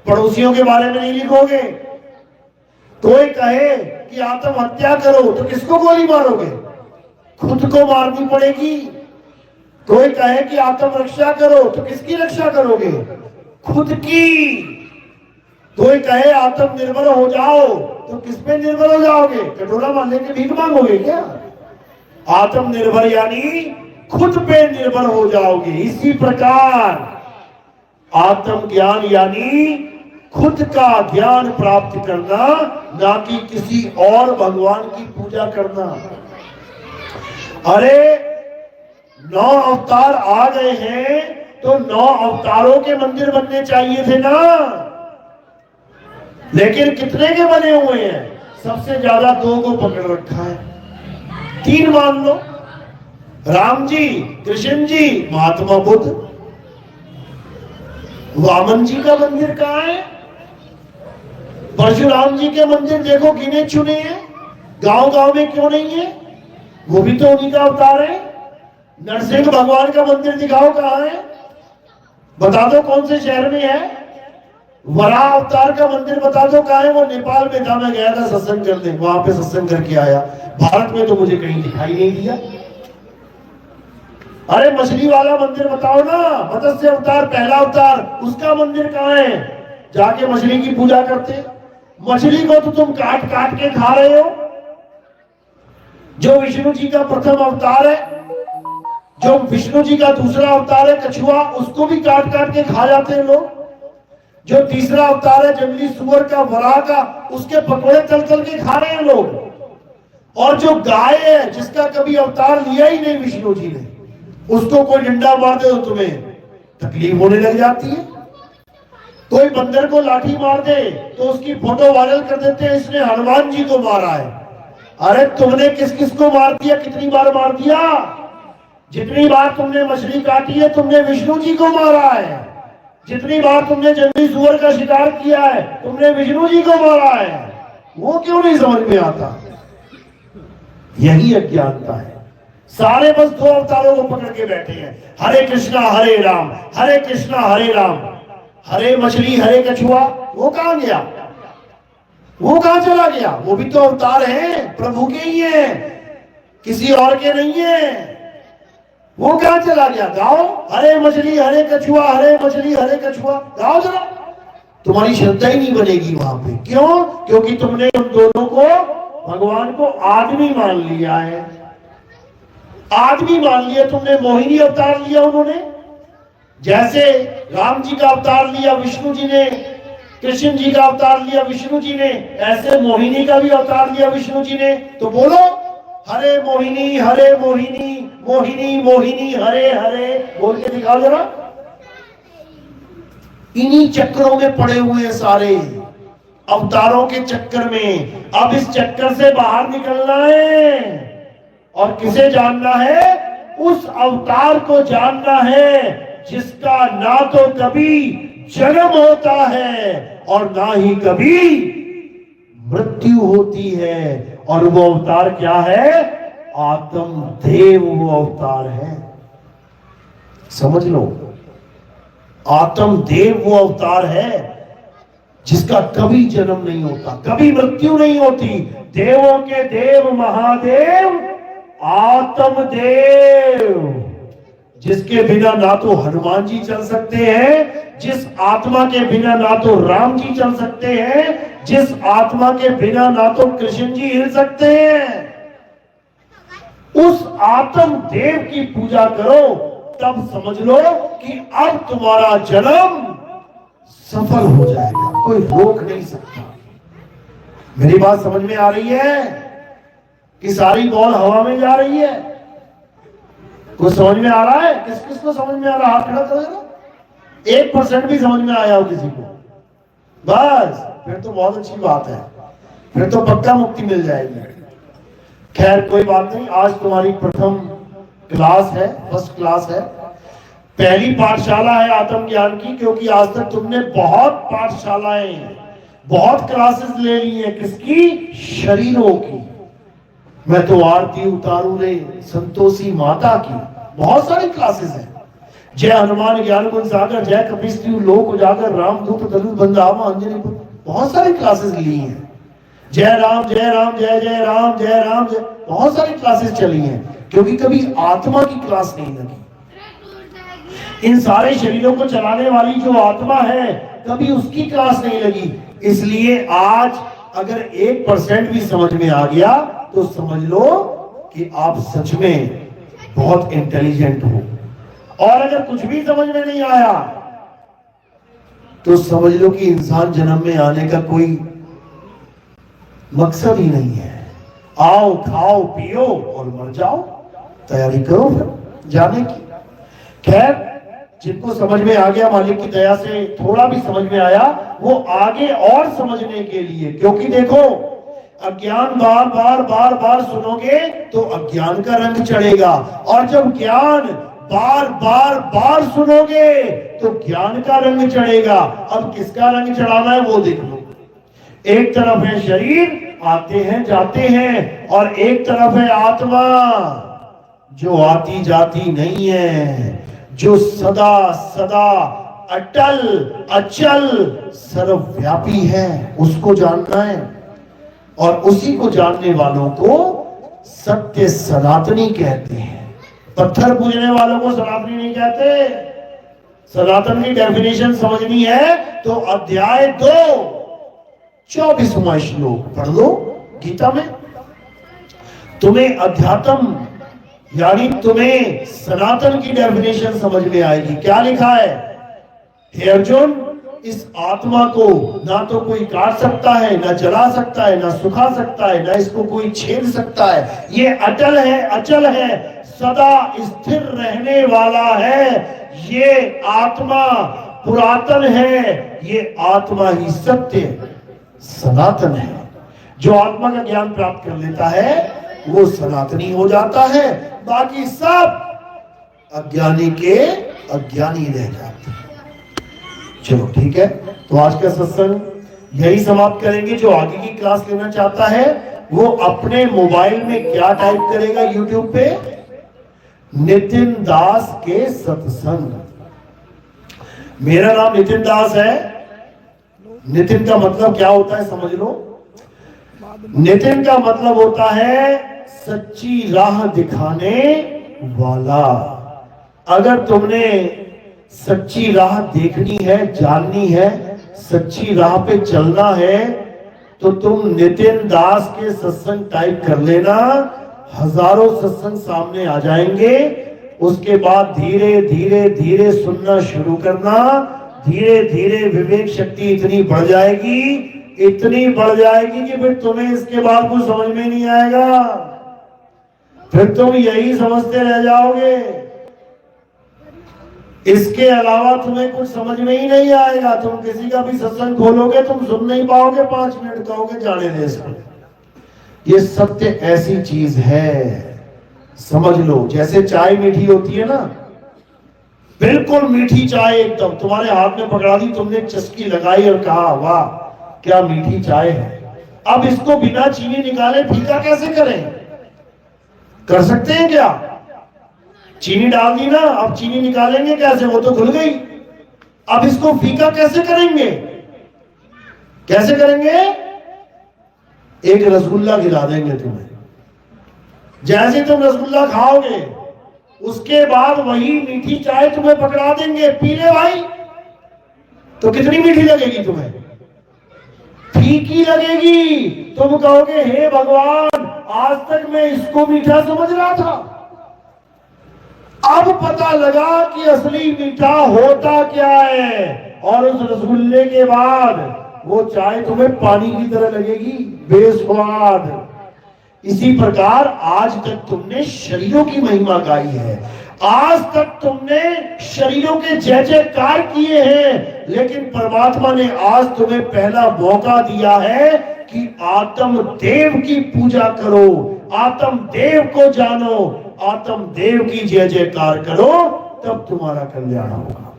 पड़ोसियों के बारे में नहीं लिखोगे। कोई कहे कि आत्म हत्या करो तो किसको गोली मारोगे? खुद को मारनी पड़ेगी। कोई कहे कि आत्म रक्षा करो तो किसकी रक्षा करोगे? खुद की। कोई कहे आत्मनिर्भर हो जाओ तो किस पे निर्भर हो जाओगे? कटोरा मारने के भीख मांगोगे क्या? आत्मनिर्भर यानी खुद पे निर्भर हो जाओगे। इसी प्रकार आत्म ज्ञान यानी खुद का ज्ञान प्राप्त करना, ना कि किसी और भगवान की पूजा करना। अरे 9 अवतार आ गए हैं तो 9 अवतारों के मंदिर बनने चाहिए थे ना। लेकिन कितने के बने हुए हैं? सबसे ज्यादा 2 को पकड़ रखा है। 3 मान लो, राम जी, कृष्ण जी, महात्मा बुद्ध। वामन जी का मंदिर कहां है? परशुराम जी के मंदिर देखो गिने चुने हैं, गांव गांव में क्यों नहीं है? वो भी तो उन्हीं का अवतार है। नरसिंह भगवान का मंदिर दिखाओ कहां है? बता दो कौन से शहर में है? वराह अवतार का मंदिर बता दो कहां है? वो नेपाल में था, मैं गया था सत्संग करने, वहां पे सत्संग करके आया। भारत में तो मुझे कहीं दिखाई नहीं दिया। अरे मछली वाला मंदिर बताओ ना, मत्स्य अवतार पहला अवतार, उसका मंदिर कहां है? जाके मछली की पूजा करते। मछली को तो तुम काट काट के खा रहे हो। जो विष्णु जी का प्रथम अवतार है, जो विष्णु जी का दूसरा अवतार है कछुआ, उसको भी काट काट के खा जाते हैं लोग। जो तीसरा अवतार है जंगली सुअर का, वराह का, उसके पकौड़े तल तल के खा रहे हैं लोग। और जो गाय है जिसका कभी अवतार लिया ही नहीं विष्णु जी ने, उसको कोई डंडा मार दे तो तुम्हें तकलीफ होने लग जाती है। कोई बंदर को लाठी मार दे तो उसकी फोटो वायरल कर देते हैं, इसने हनुमान जी को मारा है। अरे तुमने किस किस को मार दिया? कितनी बार मार दिया? जितनी बार तुमने मछली काटी है तुमने विष्णु जी को मारा है। जितनी बार तुमने जंगली सुअर का शिकार किया है तुमने विष्णु जी को मारा है। वो क्यों नहीं समझ में आता? यही अज्ञानता है। सारे बस 2 अवतारों को पकड़ के बैठे हैं, हरे कृष्णा हरे राम, हरे कृष्णा हरे राम। हरे मछली हरे कछुआ, वो कहां गया? वो कहां चला गया? वो भी तो अवतार हैं, प्रभु के ही हैं, किसी और के नहीं है। वो कहां चला गया? गाओ, हरे मछली हरे कछुआ, हरे मछली हरे कछुआ, गाओ जरा। तुम्हारी श्रद्धा ही नहीं बनेगी वहां पे। क्यों? क्योंकि तुमने उन दोनों को, भगवान को आदमी मान लिया है। आदमी मान लिया तुमने, मोहिनी अवतार लिया उन्होंने। जैसे राम जी का अवतार लिया विष्णु जी ने, कृष्ण जी का अवतार लिया विष्णु जी ने, ऐसे मोहिनी का भी अवतार लिया विष्णु जी ने। तो बोलो हरे मोहिनी मोहिनी मोहिनी हरे हरे, बोल के दिखाओ जरा। इन्हीं चक्करों में पड़े हुए हैं सारे, अवतारों के चक्कर में। अब इस चक्कर से बाहर निकलना है और किसे जानना है? उस अवतार को जानना है जिसका ना तो कभी जन्म होता है और ना ही कभी मृत्यु होती है। और वो अवतार क्या है? आत्मदेव वो अवतार है। समझ लो, आत्मदेव वो अवतार है जिसका कभी जन्म नहीं होता, कभी मृत्यु नहीं होती। देवों के देव महादेव आत्मदेव, जिसके बिना ना तो हनुमान जी चल सकते हैं, जिस आत्मा के बिना ना तो राम जी चल सकते हैं, जिस आत्मा के बिना ना तो कृष्ण जी हिल सकते हैं। उस आत्म देव की पूजा करो, तब समझ लो कि अब तुम्हारा जन्म सफल हो जाएगा, कोई रोक नहीं सकता। मेरी बात समझ में आ रही है कि सारी बॉल हवा में जा रही है? कुछ समझ में आ रहा है? किस किस को समझ में आ रहा है? हाथ खड़ा करेगा। 1% भी समझ में आया हो किसी को? बस फिर तो बहुत अच्छी बात है, फिर तो पक्का मुक्ति मिल जाएगी। खैर कोई बात नहीं, आज तुम्हारी प्रथम क्लास है, फर्स्ट क्लास है, पहली पाठशाला है आत्मज्ञान की। क्योंकि आज तक तुमने बहुत पाठशालाएं, बहुत क्लासेस ले ली हैं। किसकी? शरीरों की। मैं तो आरती उतारू रे संतोषी माता की, बहुत सारी क्लासेस हैं। जय हनुमान ज्ञान गुण सागर, जय कपिस्त्यु लोक उजागर, रामदूत दलुत बंधावा अंजनी, बहुत सारी क्लासेस ली हैं। जय राम जय राम जय जय राम जय राम जय, बहुत सारी क्लासेस चली हैं। क्योंकि कभी आत्मा की क्लास नहीं लगी। इन सारे शरीरों को चलाने वाली जो आत्मा है, कभी उसकी क्लास नहीं लगी। इसलिए आज अगर 1% भी समझ में आ गया तो समझ लो कि आप सच में बहुत इंटेलिजेंट हो। और अगर कुछ भी समझ में नहीं आया तो समझ लो कि इंसान जन्म में आने का कोई मकसद ही नहीं है। आओ खाओ पियो और मर जाओ, तैयारी करो फिर जाने की। खैर जिनको समझ में आ गया, मालिक की दया से थोड़ा भी समझ में आया, वो आगे और समझने के लिए, क्योंकि देखो अज्ञान बार बार बार बार सुनोगे तो अज्ञान का रंग चढ़ेगा, और जब ज्ञान बार बार बार सुनोगे तो ज्ञान का रंग चढ़ेगा। अब किसका रंग चढ़ाना है वो देख लो। एक तरफ है शरीर, आते हैं जाते हैं, और एक तरफ है आत्मा जो आती जाती नहीं है, जो सदा सदा अटल अचल सर्वव्यापी है। उसको जानना है, और उसी को जानने वालों को सत्य सनातनी कहते हैं। पत्थर पूजने वालों को सनातनी नहीं कहते। सनातन की डेफिनेशन समझनी है तो अध्याय 2 24वां श्लोक पढ़ लो गीता में। तुम्हें अध्यात्म यानी तुम्हें सनातन की डेफिनेशन समझ में आएगी। क्या लिखा है? हे अर्जुन, इस आत्मा को ना तो कोई काट सकता है, ना जला सकता है, ना सुखा सकता है, ना इसको कोई छेद सकता है। ये अटल है, अचल है, सदा स्थिर रहने वाला है। ये आत्मा पुरातन है, ये आत्मा ही सत्य सनातन है। जो आत्मा का ज्ञान प्राप्त कर लेता है वो सनातनी हो जाता है, बाकी सब अज्ञानी के अज्ञानी रह जाते हैं। चलो ठीक है, तो आज का सत्संग यही समाप्त करेंगे। जो आगे की क्लास लेना चाहता है वो अपने मोबाइल में क्या टाइप करेगा यूट्यूब पे? नितिन दास के सत्संग। मेरा नाम नितिन दास है। नितिन का मतलब क्या होता है समझ लो। नितिन का मतलब होता है सच्ची राह दिखाने वाला। अगर तुमने सच्ची राह देखनी है, जाननी है, सच्ची राह पे चलना है, तो तुम नितिन दास के सत्संग टाइप कर लेना, हजारों सत्संग सामने आ जाएंगे। उसके बाद धीरे धीरे धीरे सुनना शुरू करना, धीरे धीरे विवेक शक्ति इतनी बढ़ जाएगी, इतनी बढ़ जाएगी कि फिर तुम्हें इसके बाद कुछ समझ में नहीं आएगा, फिर तुम यही समझते रह जाओगे, इसके अलावा तुम्हें कुछ समझ में ही नहीं आएगा। तुम किसी का भी सत्संग खोलोगे, तुम सुन नहीं पाओगे, 5 मिनट कहोगे जाने दे इसको। ये सत्य ऐसी चीज है, समझ लो। जैसे चाय मीठी होती है ना, बिल्कुल मीठी चाय एकदम तुम्हारे हाथ में पकड़ा दी, तुमने चस्की लगाई और कहा वाह क्या मीठी चाय है। अब इसको बिना चीनी निकाले फीका कैसे करें? कर सकते हैं क्या? चीनी डाल दी ना, अब चीनी निकालेंगे कैसे? वो तो घुल गई। अब इसको फीका कैसे करेंगे? कैसे करेंगे? एक रसगुल्ला गिरा देंगे तुम्हें। जैसे तुम रसगुल्ला खाओगे, उसके बाद वही मीठी चाय तुम्हें पकड़ा देंगे, पी ले भाई। तो कितनी मीठी लगेगी तुम्हें? फीकी लगेगी। तुम कहोगे हे भगवान, आज तक मैं इसको मीठा समझ रहा था, अब पता लगा कि असली मीठा होता क्या है। और उस रसगुल्ले के बाद वो चाय तुम्हें पानी की तरह लगेगी, बेस्वाद। इसी प्रकार आज तक तुमने शरीरों की महिमा गाई है, आज तक तुमने शरीरों के जय जयकार किए हैं, लेकिन परमात्मा ने आज तुम्हें पहला मौका दिया है कि आत्म देव की पूजा करो, आत्म देव को जानो, आत्म देव की जय जयकार करो, तब तुम्हारा कल्याण होगा।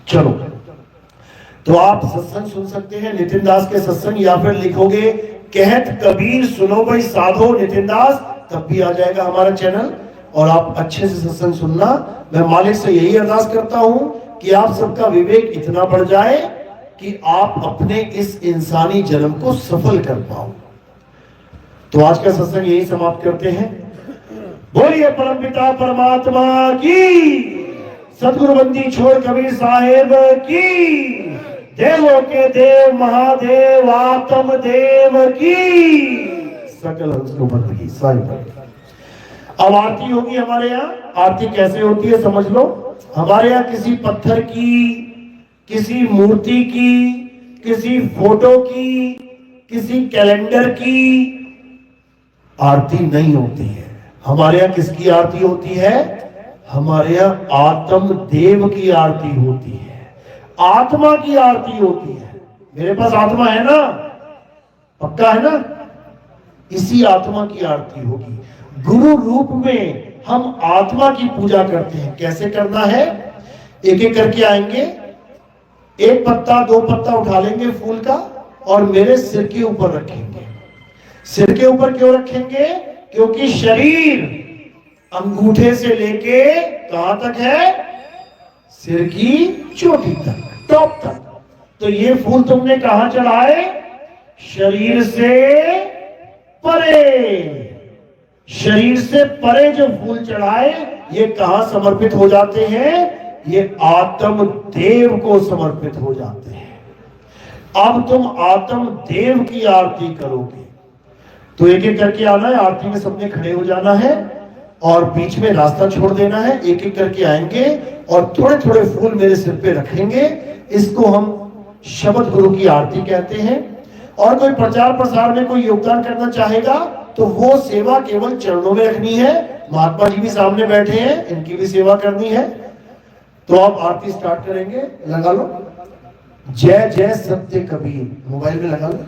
चलो, तो आप सत्संग सुन सकते हैं नितिन दास के सत्संग, या फिर लिखोगे कहत कबीर सुनो भाई साधो नितिन दास, तब भी आ जाएगा हमारा चैनल, और आप अच्छे से सत्संग सुनना। मैं मालिक से यही अरदास करता हूं कि आप सबका विवेक इतना बढ़ जाए कि आप अपने इस इंसानी जन्म को सफल कर पाओ। तो आज का सत्संग यही समाप्त करते हैं। बोलिए परमपिता परमात्मा की, सतगुरु बंदी छोड़ कबीर साहेब की, देवों के देव महादेव आत्म देव की, सकल हंस को बंद की साहिब। अब आरती होगी हमारे यहाँ। आरती कैसे होती है समझ लो। हमारे यहाँ किसी पत्थर की, किसी मूर्ति की, किसी फोटो की, किसी कैलेंडर की आरती नहीं होती है। हमारे यहाँ किसकी आरती होती है? हमारे यहाँ आत्म देव की आरती होती है, आत्मा की आरती होती है। मेरे पास आत्मा है ना, पक्का है ना? इसी आत्मा की आरती होगी। गुरु रूप में हम आत्मा की पूजा करते हैं। कैसे करना है? एक एक करके आएंगे, एक पत्ता 2 पत्ता उठा लेंगे फूल का और मेरे सिर के ऊपर रखेंगे। सिर के ऊपर क्यों रखेंगे? क्योंकि शरीर अंगूठे से लेके कहां तक है? सिर की चोटी तक, टॉप तक। तो ये फूल तुमने कहां चढ़ाए? शरीर से परे। शरीर से परे जो फूल चढ़ाए, ये कहां समर्पित हो जाते हैं? ये आत्म देव को समर्पित हो जाते हैं। अब तुम आत्म देव की आरती करोगे, तो एक एक करके आना है। आरती में सबने खड़े हो जाना है और बीच में रास्ता छोड़ देना है। एक एक करके आएंगे और थोड़े थोड़े फूल मेरे सिर पे रखेंगे। इसको हम शब्द गुरु की आरती कहते हैं। और कोई प्रचार प्रसार में कोई योगदान करना चाहेगा तो वो सेवा केवल चरणों में रखनी है। महात्मा जी भी सामने बैठे हैं, इनकी भी सेवा करनी है। तो आप आरती स्टार्ट करेंगे। लगा लो जय जय सत्य कबीर, मोबाइल में लगा लो।